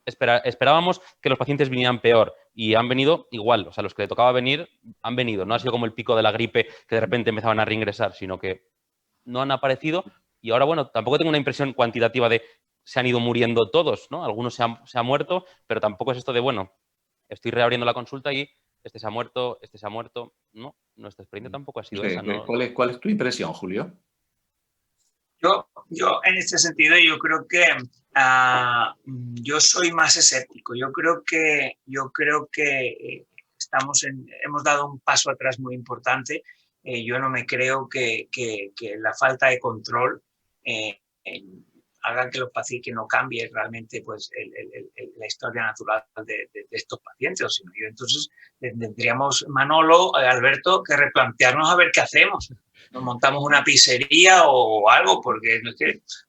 Esperábamos que los pacientes vinieran peor y han venido igual. O sea, los que le tocaba venir han venido. No ha sido como el pico de la gripe que de repente empezaban a reingresar, sino que no han aparecido. Y ahora, bueno, tampoco tengo una impresión cuantitativa de se han ido muriendo todos, ¿no? Algunos se han muerto, pero tampoco es esto de, bueno, estoy reabriendo la consulta y este se ha muerto, este se ha muerto. No, nuestra experiencia tampoco ha sido esa, ¿no? ¿Cuál es tu impresión, Julio? Yo en este sentido, yo creo que yo soy más escéptico. Yo creo que hemos dado un paso atrás muy importante. Yo no me creo que la falta de control hagan que los pacientes, que no cambie realmente pues, la historia natural de estos pacientes. Sino yo, entonces tendríamos, Manolo, Alberto, que replantearnos a ver qué hacemos. Nos montamos una pizzería o algo, porque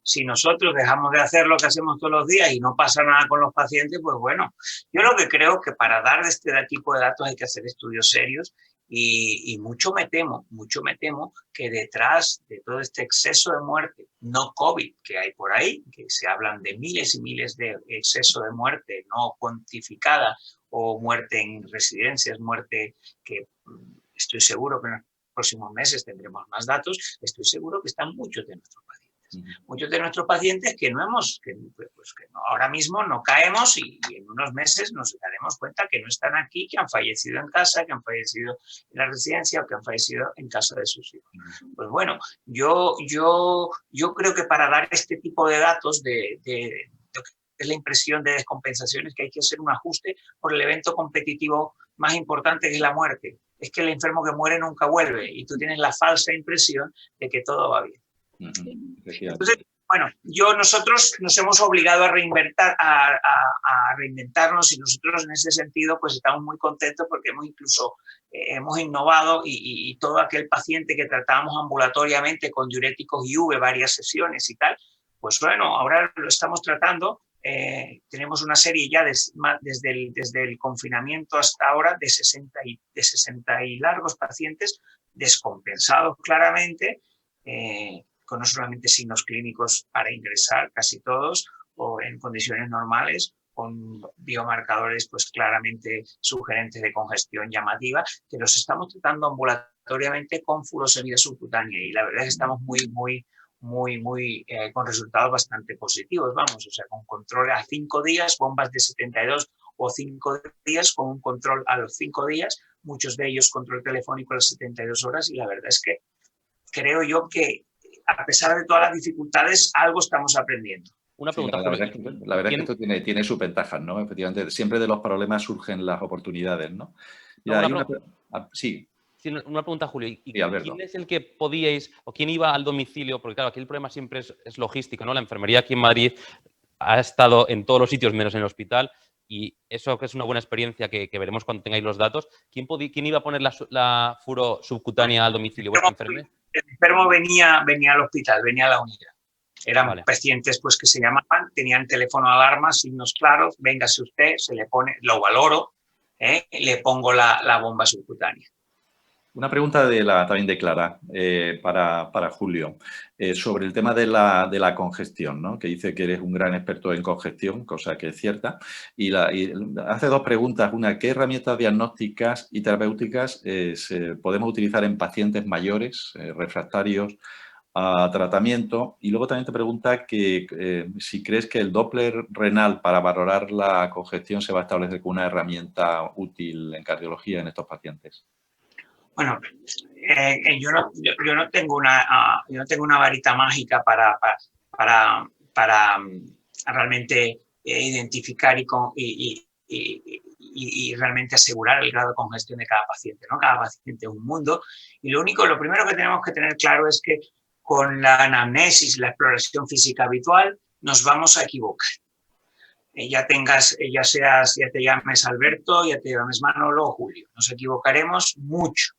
si nosotros dejamos de hacer lo que hacemos todos los días y no pasa nada con los pacientes, pues bueno, yo lo que creo que para dar este tipo de datos hay que hacer estudios serios y mucho me temo que detrás de todo este exceso de muerte, no COVID, que hay por ahí, que se hablan de miles y miles de exceso de muerte no cuantificada o muerte en residencias, muerte que estoy seguro que en los próximos meses tendremos más datos, estoy seguro que están muchos de nuestros pacientes. Muchos de nuestros pacientes que ahora mismo no caemos y en unos meses nos daremos cuenta que no están aquí, que han fallecido en casa, que han fallecido en la residencia o que han fallecido en casa de sus hijos. Pues bueno, yo creo que para dar este tipo de datos de lo que es la impresión de descompensaciones, que hay que hacer un ajuste por el evento competitivo más importante, que es la muerte. Es que el enfermo que muere nunca vuelve y tú tienes la falsa impresión de que todo va bien. Entonces, bueno, nosotros nos hemos obligado a reinventarnos y nosotros en ese sentido pues estamos muy contentos porque hemos innovado y todo aquel paciente que tratábamos ambulatoriamente con diuréticos IV, varias sesiones y tal, pues bueno, ahora lo estamos tratando. Tenemos una serie ya desde el confinamiento hasta ahora de 60 y largos pacientes descompensados claramente, con no solamente signos clínicos para ingresar, casi todos, o en condiciones normales, con biomarcadores pues claramente sugerentes de congestión llamativa, que los estamos tratando ambulatoriamente con furosemida subcutánea y la verdad es que estamos con resultados bastante positivos, vamos, o sea, con control a 5 días, bombas de 72 o 5 días, con un control a los 5 días, muchos de ellos control telefónico a las 72 horas y la verdad es que creo yo que a pesar de todas las dificultades, algo estamos aprendiendo. Una pregunta, sí, la verdad es que esto tiene sus ventajas, ¿no? Efectivamente, siempre de los problemas surgen las oportunidades, ¿no? Mira, sí. Una pregunta, Julio. Sí, ¿Quién es el que podíais o quién iba al domicilio? Porque claro, aquí el problema siempre es logístico, ¿no? La enfermería aquí en Madrid ha estado en todos los sitios menos en el hospital y eso que es una buena experiencia que veremos cuando tengáis los datos. ¿Quién iba a poner la furo subcutánea al domicilio? ¿Vuestra enfermera? El enfermo venía al hospital, venía a la unidad. Eran pacientes pues, que se llamaban, tenían teléfono de alarma, signos claros, véngase usted, se le pone, lo valoro, le pongo la bomba subcutánea. Una pregunta también de Clara para Julio sobre el tema de la congestión, ¿no? Que dice que eres un gran experto en congestión, cosa que es cierta. Y hace dos preguntas. Una, ¿qué herramientas diagnósticas y terapéuticas podemos utilizar en pacientes mayores, refractarios a tratamiento? Y luego también te pregunta que si crees que el Doppler renal para valorar la congestión se va a establecer como una herramienta útil en cardiología en estos pacientes. Bueno, yo no tengo una varita mágica para realmente identificar y realmente asegurar el grado de congestión de cada paciente, ¿no? Cada paciente es un mundo y lo primero que tenemos que tener claro es que con la anamnesis, la exploración física habitual, nos vamos a equivocar. Ya te llames Alberto, ya te llames Manolo o Julio, nos equivocaremos mucho.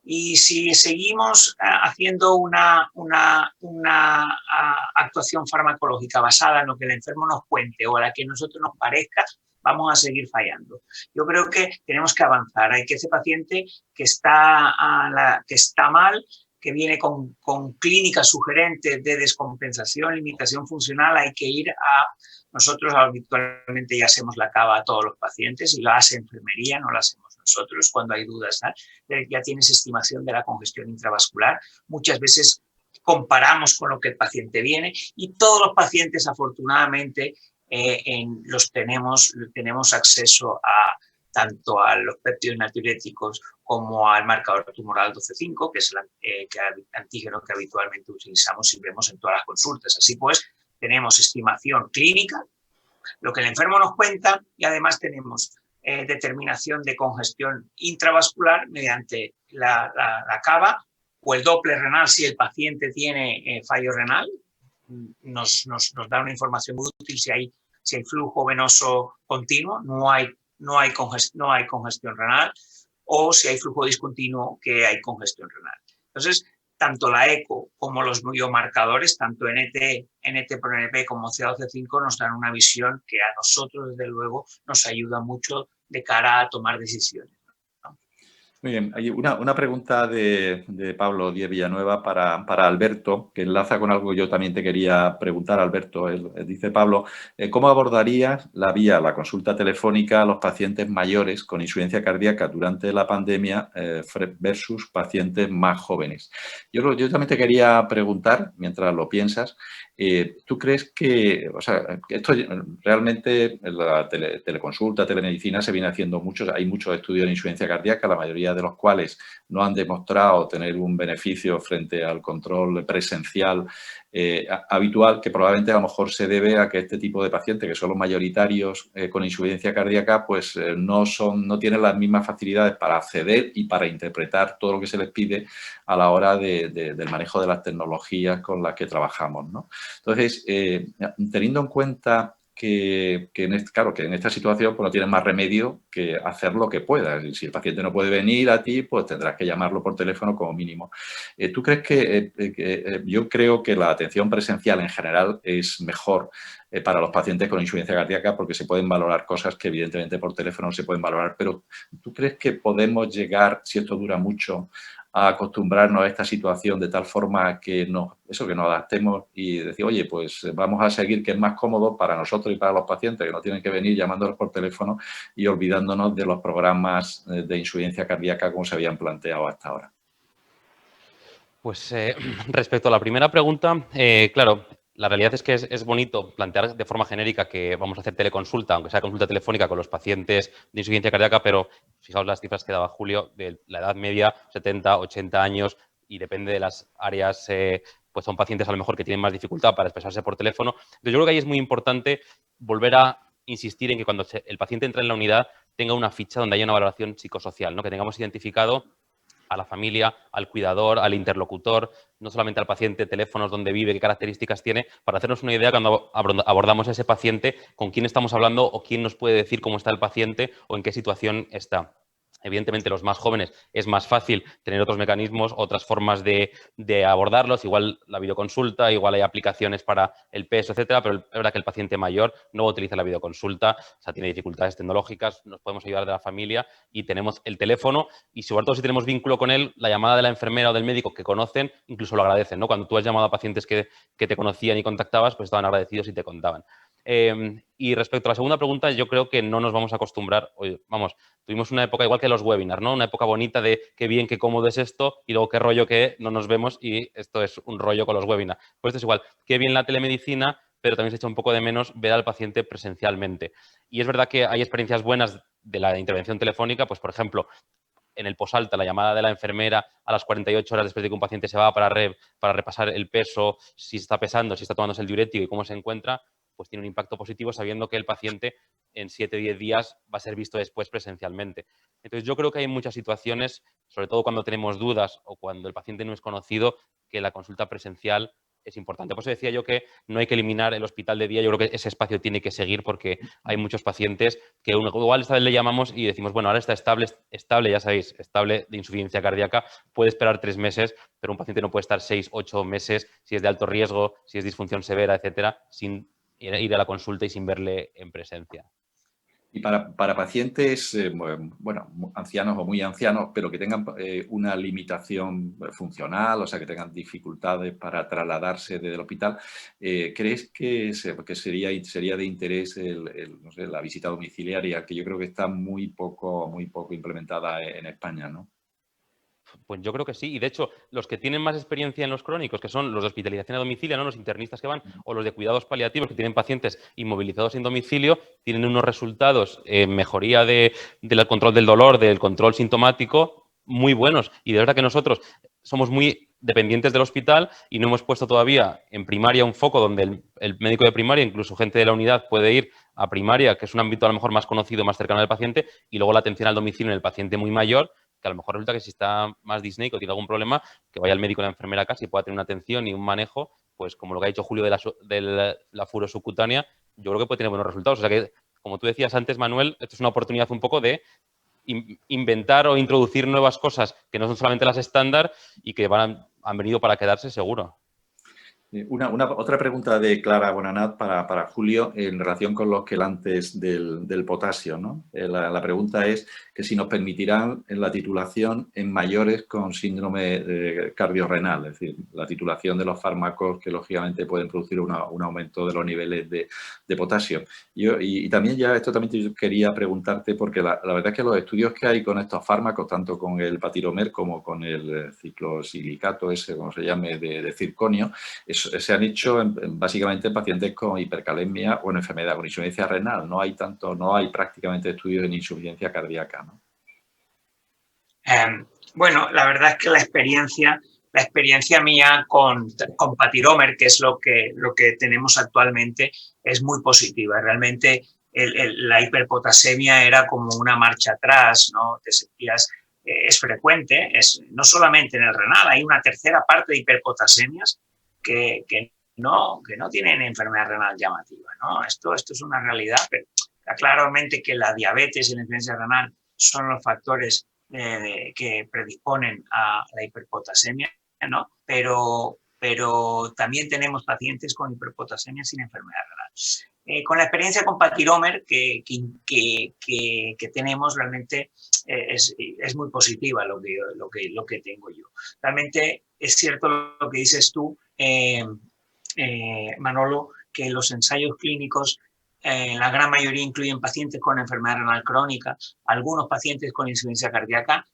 Y si seguimos haciendo una actuación farmacológica basada en lo que el enfermo nos cuente o a la que a nosotros nos parezca, vamos a seguir fallando. Yo creo que tenemos que avanzar. Hay que ese paciente que está mal, que viene con clínicas sugerentes de descompensación, limitación funcional, hay que ir nosotros habitualmente ya hacemos la cava a todos los pacientes y la hace enfermería, no la hacemos nosotros cuando hay dudas, ¿no? Ya tienes estimación de la congestión intravascular. Muchas veces comparamos con lo que el paciente viene y todos los pacientes afortunadamente tenemos acceso tanto a los péptidos natriuréticos como al marcador tumoral 12,5, que es el antígeno que habitualmente utilizamos y vemos en todas las consultas. Así pues, tenemos estimación clínica, lo que el enfermo nos cuenta y además tenemos determinación de congestión intravascular mediante la cava o el Doppler renal si el paciente tiene fallo renal, nos da una información muy útil si hay flujo venoso continuo, no hay congestión renal, o si hay flujo discontinuo, que hay congestión renal. Entonces, tanto la eco como los biomarcadores, tanto NT-proNP como CA2C5, nos dan una visión que a nosotros, desde luego, nos ayuda mucho de cara a tomar decisiones. Muy bien, hay una pregunta de Pablo Díez Villanueva para Alberto, que enlaza con algo que yo también te quería preguntar, Alberto. Dice Pablo, ¿cómo abordarías la consulta telefónica a los pacientes mayores con insuficiencia cardíaca durante la pandemia versus pacientes más jóvenes? Yo también te quería preguntar, mientras lo piensas, ¿tú crees que, o sea, que esto realmente en la teleconsulta, telemedicina se viene haciendo mucho, hay muchos estudios de insuficiencia cardíaca, la mayoría de los cuales no han demostrado tener un beneficio frente al control presencial habitual, que probablemente a lo mejor se debe a que este tipo de pacientes, que son los mayoritarios con insuficiencia cardíaca, pues no tienen las mismas facilidades para acceder y para interpretar todo lo que se les pide a la hora del manejo de las tecnologías con las que trabajamos, ¿no? Entonces, teniendo en cuenta que en esta situación pues no tienes más remedio que hacer lo que puedas. Si el paciente no puede venir a ti, pues tendrás que llamarlo por teléfono como mínimo. ¿Tú crees que yo creo que la atención presencial en general es mejor para los pacientes con insuficiencia cardíaca porque se pueden valorar cosas que evidentemente por teléfono no se pueden valorar, pero ¿tú crees que podemos llegar, si esto dura mucho, a acostumbrarnos a esta situación de tal forma que nos adaptemos y decir, oye, pues vamos a seguir, que es más cómodo para nosotros y para los pacientes, que no tienen que venir llamándolos por teléfono y olvidándonos de los programas de insuficiencia cardíaca como se habían planteado hasta ahora? Pues respecto a la primera pregunta, claro, la realidad es que es bonito plantear de forma genérica que vamos a hacer teleconsulta, aunque sea consulta telefónica con los pacientes de insuficiencia cardíaca, pero fijaos las cifras que daba Julio, de la edad media, 70, 80 años, y depende de las áreas, pues son pacientes a lo mejor que tienen más dificultad para expresarse por teléfono. Entonces yo creo que ahí es muy importante volver a insistir en que cuando el paciente entra en la unidad tenga una ficha donde haya una valoración psicosocial, ¿no? Que tengamos identificado a la familia, al cuidador, al interlocutor, no solamente al paciente, teléfonos, dónde vive, qué características tiene, para hacernos una idea cuando abordamos a ese paciente, con quién estamos hablando o quién nos puede decir cómo está el paciente o en qué situación está. Evidentemente, los más jóvenes es más fácil tener otros mecanismos, otras formas de abordarlos, igual la videoconsulta, igual hay aplicaciones para el peso, etcétera, pero es verdad que el paciente mayor no utiliza la videoconsulta, o sea, tiene dificultades tecnológicas, nos podemos ayudar de la familia y tenemos el teléfono y sobre todo si tenemos vínculo con él, la llamada de la enfermera o del médico que conocen, incluso lo agradecen, ¿no? Cuando tú has llamado a pacientes que te conocían y contactabas, pues estaban agradecidos y te contaban. Y respecto a la segunda pregunta, yo creo que no nos vamos a acostumbrar. Vamos, tuvimos una época igual que los webinars, ¿no? Una época bonita de qué bien, qué cómodo es esto y luego qué rollo que no nos vemos y esto es un rollo con los webinars. Pues esto es igual, qué bien la telemedicina, pero también se echa un poco de menos ver al paciente presencialmente. Y es verdad que hay experiencias buenas de la intervención telefónica, pues por ejemplo, en el posalta, la llamada de la enfermera a las 48 horas después de que un paciente se va para repasar el peso, si está pesando, si está tomándose el diurético y cómo se encuentra, pues tiene un impacto positivo sabiendo que el paciente en 7 o 10 días va a ser visto después presencialmente. Entonces, yo creo que hay muchas situaciones, sobre todo cuando tenemos dudas o cuando el paciente no es conocido, que la consulta presencial es importante. Por eso decía yo que no hay que eliminar el hospital de día. Yo creo que ese espacio tiene que seguir porque hay muchos pacientes que igual esta vez le llamamos y decimos, bueno, ahora está estable, ya sabéis, estable de insuficiencia cardíaca, puede esperar 3 meses, pero un paciente no puede estar 6, 8 meses si es de alto riesgo, si es disfunción severa, etcétera, sin ir a la consulta y sin verle en presencia. Y para pacientes, bueno, ancianos o muy ancianos, pero que tengan una limitación funcional, o sea, que tengan dificultades para trasladarse desde el hospital, ¿crees que sería de interés no sé, la visita domiciliaria, que yo creo que está muy poco implementada en España, ¿no? Pues yo creo que sí. Y de hecho, los que tienen más experiencia en los crónicos, que son los de hospitalización a domicilio, ¿no? Los internistas que van, o los de cuidados paliativos, que tienen pacientes inmovilizados en domicilio, tienen unos resultados en mejoría del control del dolor, del control sintomático, muy buenos. Y de verdad que nosotros somos muy dependientes del hospital y no hemos puesto todavía en primaria un foco donde el médico de primaria, incluso gente de la unidad, puede ir a primaria, que es un ámbito a lo mejor más conocido, más cercano al paciente, y luego la atención al domicilio en el paciente muy mayor, que a lo mejor resulta que si está más disneico o tiene algún problema, que vaya al médico o la enfermera a casa y pueda tener una atención y un manejo pues como lo que ha dicho Julio de la furosubcutánea, yo creo que puede tener buenos resultados. O sea que, como tú decías antes, Manuel, esto es una oportunidad un poco de inventar o introducir nuevas cosas que no son solamente las estándar y que han venido para quedarse seguro. Otra pregunta de Clara Bonanat para Julio en relación con los quelantes del potasio, ¿no? La pregunta es que si nos permitirán la titulación en mayores con síndrome cardiorrenal, es decir, la titulación de los fármacos que lógicamente pueden producir un aumento de los niveles de potasio. Y también ya esto también yo quería preguntarte porque la verdad es que los estudios que hay con estos fármacos, tanto con el patiromer como con el ciclosilicato ese, como se llame, de circonio, se han hecho básicamente en pacientes con hipercalemia o en enfermedad con insuficiencia renal. No hay prácticamente estudios en insuficiencia cardíaca, ¿no? Bueno, la verdad es que la experiencia mía con patiromer, que es lo que tenemos actualmente, es muy positiva. Realmente la hiperpotasemia era como una marcha atrás, ¿no? Te sentías, es frecuente, no solamente en el renal, hay una tercera parte de hiperpotasemias que no tienen enfermedad renal llamativa, ¿no? Esto es una realidad, pero claramente que la diabetes y la insuficiencia renal son los factores que predisponen a la hiperpotasemia, ¿no? Pero también tenemos pacientes con hiperpotasemia sin enfermedad renal. Con la experiencia con patiromer que tenemos, realmente es muy positiva lo que tengo yo. Realmente es cierto lo que dices tú, Manolo, que los ensayos clínicos la gran mayoría incluyen pacientes con enfermedad renal crónica, algunos pacientes con insuficiencia cardíaca,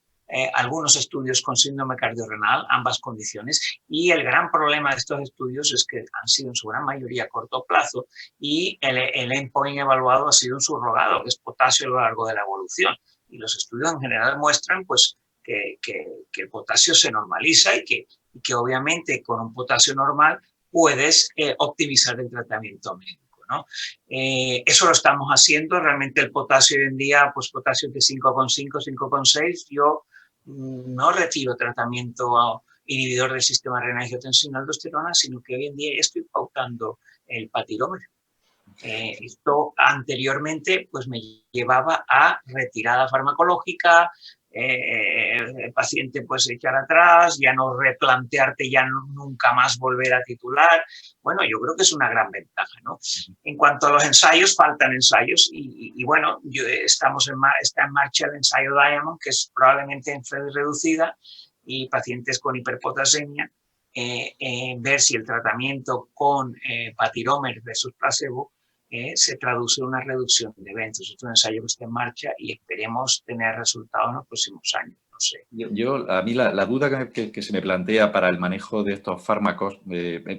algunos estudios con síndrome cardiorrenal, ambas condiciones, y el gran problema de estos estudios es que han sido en su gran mayoría a corto plazo y el endpoint evaluado ha sido un subrogado, que es potasio a lo largo de la evolución. Y los estudios en general muestran pues, que el potasio se normaliza y que obviamente con un potasio normal puedes optimizar el tratamiento médico, ¿no? Eso lo estamos haciendo. Realmente el potasio hoy en día, pues potasio de 5,5, 5,6, yo no retiro tratamiento inhibidor del sistema renina-angiotensina-aldosterona, sino que hoy en día estoy pautando el patirómetro. Esto anteriormente pues me llevaba a retirada farmacológica, el paciente pues echar atrás, ya no replantearte, ya no, nunca más volver a titular. Bueno, yo creo que es una gran ventaja, ¿no? En cuanto a los ensayos, faltan ensayos y bueno, está en marcha el ensayo Diamond, que es probablemente en fe reducida y pacientes con hiperpotasemia, ver si el tratamiento con patiromer versus placebo se traduce en una reducción de eventos. Es un ensayo que está en marcha y esperemos tener resultados en los próximos años. No sé. A mí la duda que se me plantea para el manejo de estos fármacos,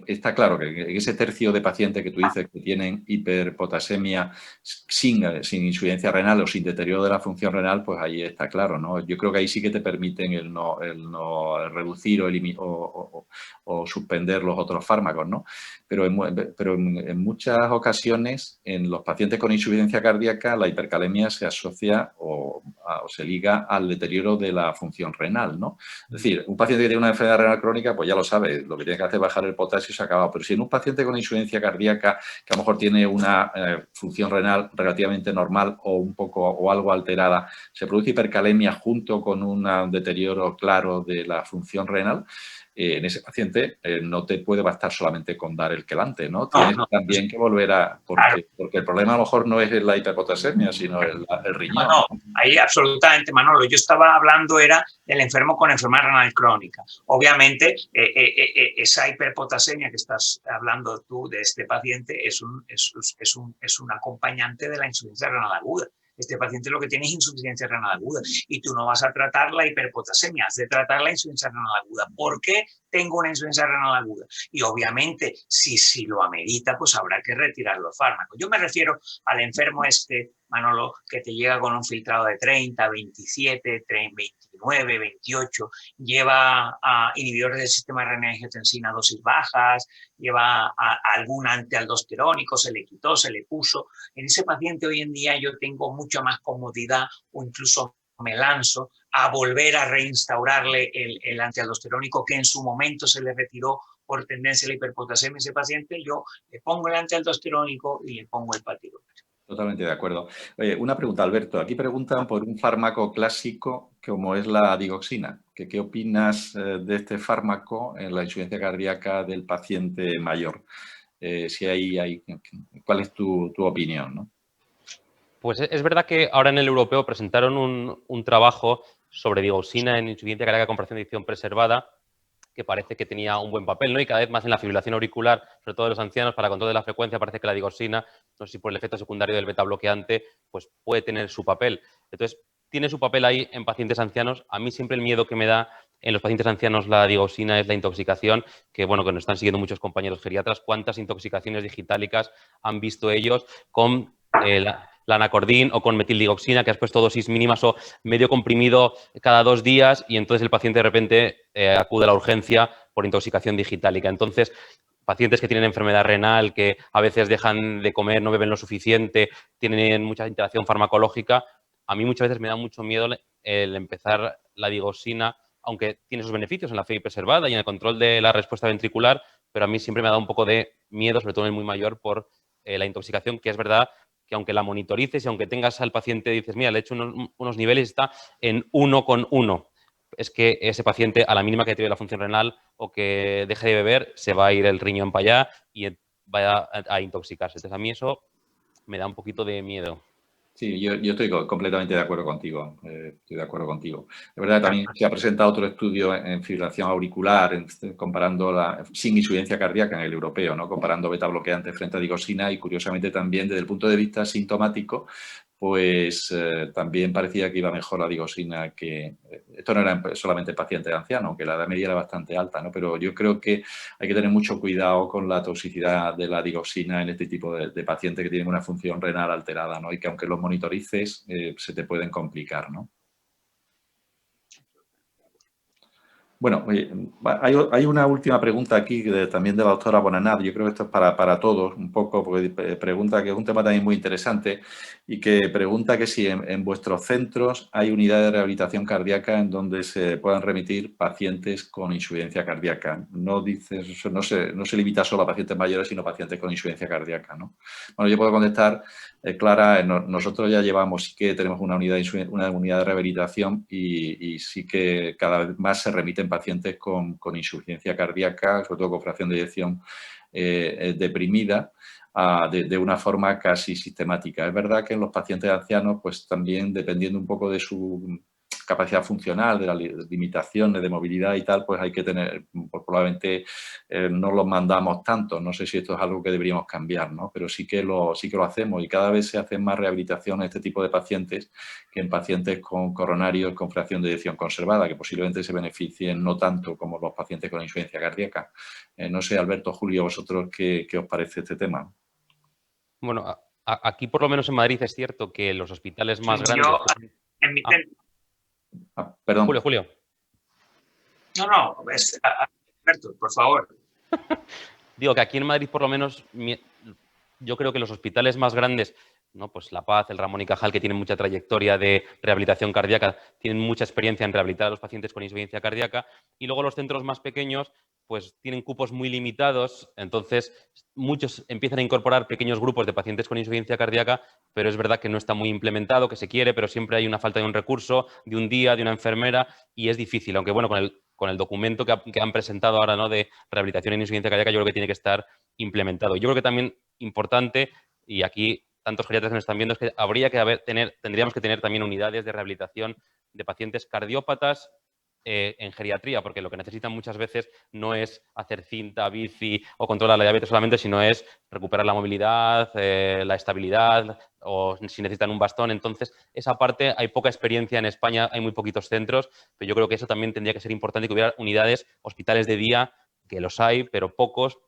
está claro que en ese tercio de pacientes que tú dices que tienen hiperpotasemia sin insuficiencia renal o sin deterioro de la función renal, pues ahí está claro, ¿no? Yo creo que ahí sí que te permiten el no reducir o suspender los otros fármacos, ¿no? Pero en muchas ocasiones, en los pacientes con insuficiencia cardíaca, la hipercalemia se asocia o se liga al deterioro de la función renal, ¿no? Es decir, un paciente que tiene una enfermedad renal crónica, pues ya lo sabe, lo que tiene que hacer es bajar el potasio y se ha acabado. Pero si en un paciente con insuficiencia cardíaca, que a lo mejor tiene una función renal relativamente normal o un poco o algo alterada, se produce hipercalemia junto con un deterioro claro de la función renal, en ese paciente no te puede bastar solamente con dar el quelante, ¿no? Tienes también que volver a... Porque el problema a lo mejor no es la hiperpotasemia, sino el riñón. No, ahí absolutamente, Manolo. Yo estaba hablando era del enfermo con enfermedad renal crónica. Obviamente, esa hiperpotasemia que estás hablando tú de este paciente es un acompañante de la insuficiencia renal aguda. Este paciente lo que tiene es insuficiencia renal aguda y tú no vas a tratar la hiperpotasemia, has de tratar la insuficiencia renal aguda. ¿Por qué tengo una insuficiencia renal aguda? Y obviamente, si lo amerita, pues habrá que retirar los fármacos. Yo me refiero al enfermo Manolo, que te llega con un filtrado de 30, 27, 29, 28, lleva inhibidores del sistema renina-angiotensina a dosis bajas, lleva algún antialdosterónico, se le quitó, se le puso. En ese paciente hoy en día yo tengo mucha más comodidad o incluso me lanzo a volver a reinstaurarle el antialdosterónico que en su momento se le retiró por tendencia a la hiperpotasemia a ese paciente, yo le pongo el antialdosterónico y le pongo el patirones. Totalmente de acuerdo. Oye, una pregunta, Alberto. Aquí preguntan por un fármaco clásico como es la digoxina. ¿Qué opinas de este fármaco en la insuficiencia cardíaca del paciente mayor? ¿Cuál es tu opinión, ¿no? Pues es verdad que ahora en el europeo presentaron un trabajo sobre digoxina en insuficiencia cardíaca con fracción de eyección preservada, que parece que tenía un buen papel, ¿no? Y cada vez más en la fibrilación auricular, sobre todo de los ancianos, para control de la frecuencia, parece que la digoxina, no sé si por el efecto secundario del beta bloqueante, pues puede tener su papel. Entonces, tiene su papel ahí en pacientes ancianos. A mí siempre el miedo que me da en los pacientes ancianos la digoxina es la intoxicación, que bueno, que nos están siguiendo muchos compañeros geriatras. ¿Cuántas intoxicaciones digitálicas han visto ellos con la anacordín o con metildigoxina, que has puesto dosis mínimas o medio comprimido cada 2 días y entonces el paciente de repente acude a la urgencia por intoxicación digitálica? Entonces, pacientes que tienen enfermedad renal, que a veces dejan de comer, no beben lo suficiente, tienen mucha interacción farmacológica, a mí muchas veces me da mucho miedo el empezar la digoxina, aunque tiene sus beneficios en la fe preservada y en el control de la respuesta ventricular, pero a mí siempre me ha dado un poco de miedo, sobre todo en el muy mayor, por la intoxicación, que es verdad que aunque la monitorices y aunque tengas al paciente, dices, mira, le he hecho unos niveles, está en 1,1. Es que ese paciente, a la mínima que deteriore la función renal o que deje de beber, se va a ir el riñón para allá y va a intoxicarse. Entonces, a mí eso me da un poquito de miedo. Sí, yo estoy completamente de acuerdo contigo. Estoy de acuerdo contigo. De verdad, también se ha presentado otro estudio en fibrilación auricular, comparando sin insuficiencia cardíaca en el europeo, ¿no? Comparando beta bloqueante frente a digoxina y, curiosamente, también desde el punto de vista sintomático, pues también parecía que iba mejor la digoxina que... Esto no era solamente pacientes ancianos, aunque la edad media era bastante alta, ¿no? Pero yo creo que hay que tener mucho cuidado con la toxicidad de la digoxina en este tipo de pacientes que tienen una función renal alterada, ¿no? Y que aunque los monitorices, se te pueden complicar, ¿no? Bueno, hay una última pregunta aquí también de la doctora Bonanat. Yo creo que esto es para todos un poco, porque pregunta que es un tema también muy interesante y que pregunta que si en vuestros centros hay unidades de rehabilitación cardíaca en donde se puedan remitir pacientes con insuficiencia cardíaca. No se limita solo a pacientes mayores, sino pacientes con insuficiencia cardíaca, ¿no? Bueno, yo puedo contestar, Clara, nosotros ya sí que tenemos una unidad de rehabilitación y sí que cada vez más se remiten pacientes con insuficiencia cardíaca, sobre todo con fracción de eyección deprimida, de una forma casi sistemática. Es verdad que en los pacientes ancianos, pues también dependiendo un poco de su capacidad funcional, de las limitaciones de movilidad y tal, pues hay que tener, pues probablemente no los mandamos tanto. No sé si esto es algo que deberíamos cambiar, ¿no? Pero sí que lo hacemos y cada vez se hacen más rehabilitación en este tipo de pacientes que en pacientes con coronarios con fracción de eyección conservada, que posiblemente se beneficien no tanto como los pacientes con insuficiencia cardíaca. No sé, Alberto, Julio, vosotros, ¿qué os parece este tema? Bueno, aquí por lo menos en Madrid es cierto que los hospitales más grandes... En mi perdón. Julio. No, Alberto, por favor. Digo que aquí en Madrid por lo menos yo creo que los hospitales más grandes, ¿no? Pues La Paz, el Ramón y Cajal, que tienen mucha trayectoria de rehabilitación cardíaca, tienen mucha experiencia en rehabilitar a los pacientes con insuficiencia cardíaca, y luego los centros más pequeños pues tienen cupos muy limitados, entonces muchos empiezan a incorporar pequeños grupos de pacientes con insuficiencia cardíaca, pero es verdad que no está muy implementado, que se quiere, pero siempre hay una falta de un recurso, de un día, de una enfermera, y es difícil, aunque bueno, con el documento que han presentado ahora, ¿no?, de rehabilitación en insuficiencia cardíaca, yo creo que tiene que estar implementado. Yo creo que también importante, y aquí tantos geriatras que nos están viendo, es que tendríamos que tener también unidades de rehabilitación de pacientes cardiópatas en geriatría, porque lo que necesitan muchas veces no es hacer cinta, bici o controlar la diabetes solamente, sino es recuperar la movilidad, la estabilidad, o si necesitan un bastón. Entonces, esa parte hay poca experiencia en España, hay muy poquitos centros, pero yo creo que eso también tendría que ser importante, que hubiera unidades, hospitales de día, que los hay, pero pocos,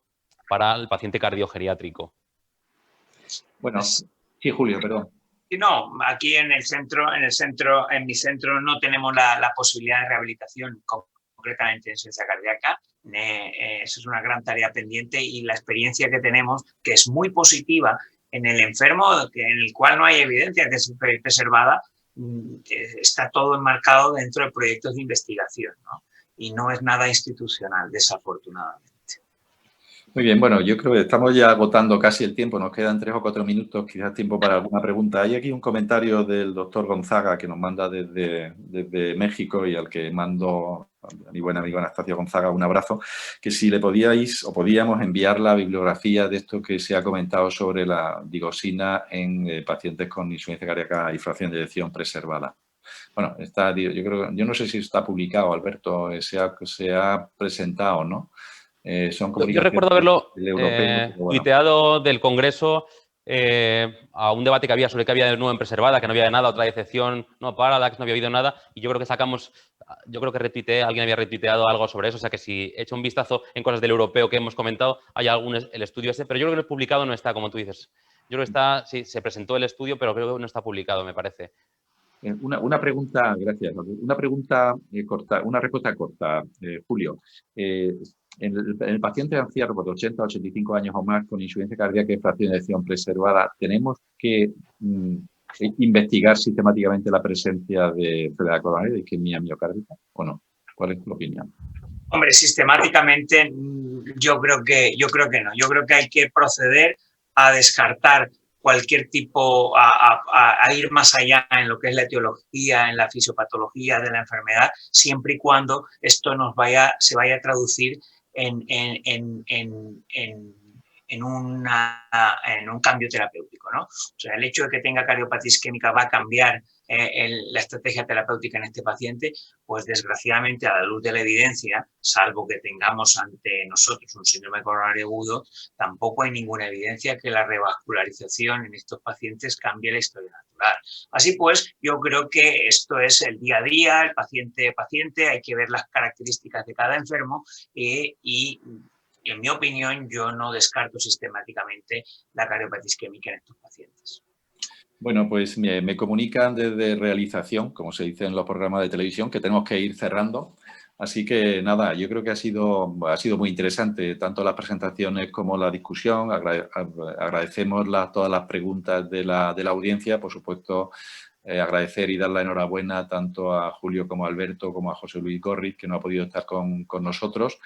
para el paciente cardiogeriátrico. Bueno, sí, Julio, perdón. No, aquí en mi centro no tenemos la posibilidad de rehabilitación concretamente en insuficiencia cardíaca. Eso es una gran tarea pendiente y la experiencia que tenemos, que es muy positiva en el enfermo, en el cual no hay evidencia que es preservada, está todo enmarcado dentro de proyectos de investigación, ¿no? Y no es nada institucional, desafortunadamente. Muy bien, bueno, yo creo que estamos ya agotando casi el tiempo, nos quedan 3 o 4 minutos, quizás tiempo para alguna pregunta. Hay aquí un comentario del doctor Gonzaga que nos manda desde México y al que mando a mi buen amigo Anastasio Gonzaga un abrazo, que si le podíais o podíamos enviar la bibliografía de esto que se ha comentado sobre la digoxina en pacientes con insuficiencia cardíaca y fracción de eyección preservada. Bueno, yo no sé si está publicado, Alberto, se ha presentado, ¿no? Son Yo recuerdo haberlo europeo, bueno. tuiteado del Congreso a un debate que había sobre qué había de nuevo en Preservada, que no había de nada, otra decepción, no, Parallax, no había habido nada, y yo creo que alguien había retuiteado algo sobre eso, o sea que si he hecho un vistazo en cosas del europeo que hemos comentado, hay el estudio ese, pero yo creo que el publicado no está, como tú dices. Yo creo que está, sí, se presentó el estudio, pero creo que no está publicado, me parece. Una pregunta, gracias. Una pregunta corta, una respuesta corta, Julio. En el paciente anciano de 80 a 85 años o más con insuficiencia cardíaca y fracción de eyección preservada, ¿tenemos que investigar sistemáticamente la presencia de enfermedad coronaria, de isquemia miocárdica o no? ¿Cuál es tu opinión? Hombre, sistemáticamente yo creo que no. Yo creo que hay que proceder a descartar cualquier tipo, a ir más allá en lo que es la etiología, en la fisiopatología de la enfermedad, siempre y cuando esto se vaya a traducir en un cambio terapéutico, ¿no? O sea, el hecho de que tenga cardiopatía isquémica va a cambiar la estrategia terapéutica en este paciente, pues desgraciadamente a la luz de la evidencia, salvo que tengamos ante nosotros un síndrome coronario agudo, tampoco hay ninguna evidencia que la revascularización en estos pacientes cambie la historia natural. Así pues, yo creo que esto es el día a día, el paciente, hay que ver las características de cada enfermo y en mi opinión, yo no descarto sistemáticamente la cardiopatía isquémica en estos pacientes. Bueno, pues me comunican desde realización, como se dice en los programas de televisión, que tenemos que ir cerrando. Así que nada, yo creo que ha sido muy interesante tanto las presentaciones como la discusión. Agradecemos todas las preguntas de la audiencia. Por supuesto, agradecer y dar la enhorabuena tanto a Julio como a Alberto como a José Luis Gorriz, que no ha podido estar con nosotros,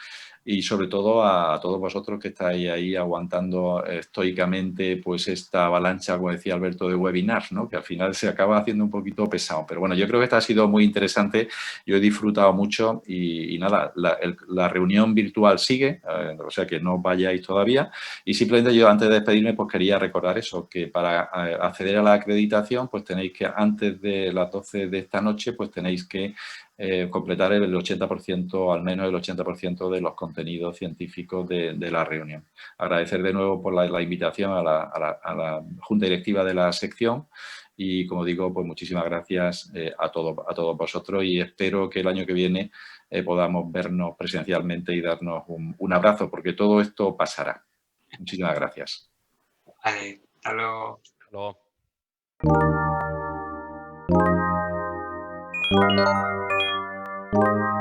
y sobre todo a todos vosotros que estáis ahí aguantando estoicamente pues esta avalancha, como decía Alberto, de webinars, ¿no? Que al final se acaba haciendo un poquito pesado. Pero bueno, yo creo que esta ha sido muy interesante, yo he disfrutado mucho y nada, la reunión virtual sigue, o sea que no vayáis todavía. Y simplemente yo antes de despedirme pues quería recordar eso, que para acceder a la acreditación pues tenéis que antes de las 12 de esta noche pues tenéis que completar el 80%, al menos el 80% de los contenidos científicos de la reunión. Agradecer de nuevo por la invitación a la Junta Directiva de la sección y, como digo, pues muchísimas gracias a todos vosotros y espero que el año que viene podamos vernos presencialmente y darnos un abrazo, porque todo esto pasará. Muchísimas gracias. Vale, hasta luego. Hasta luego. Thank you.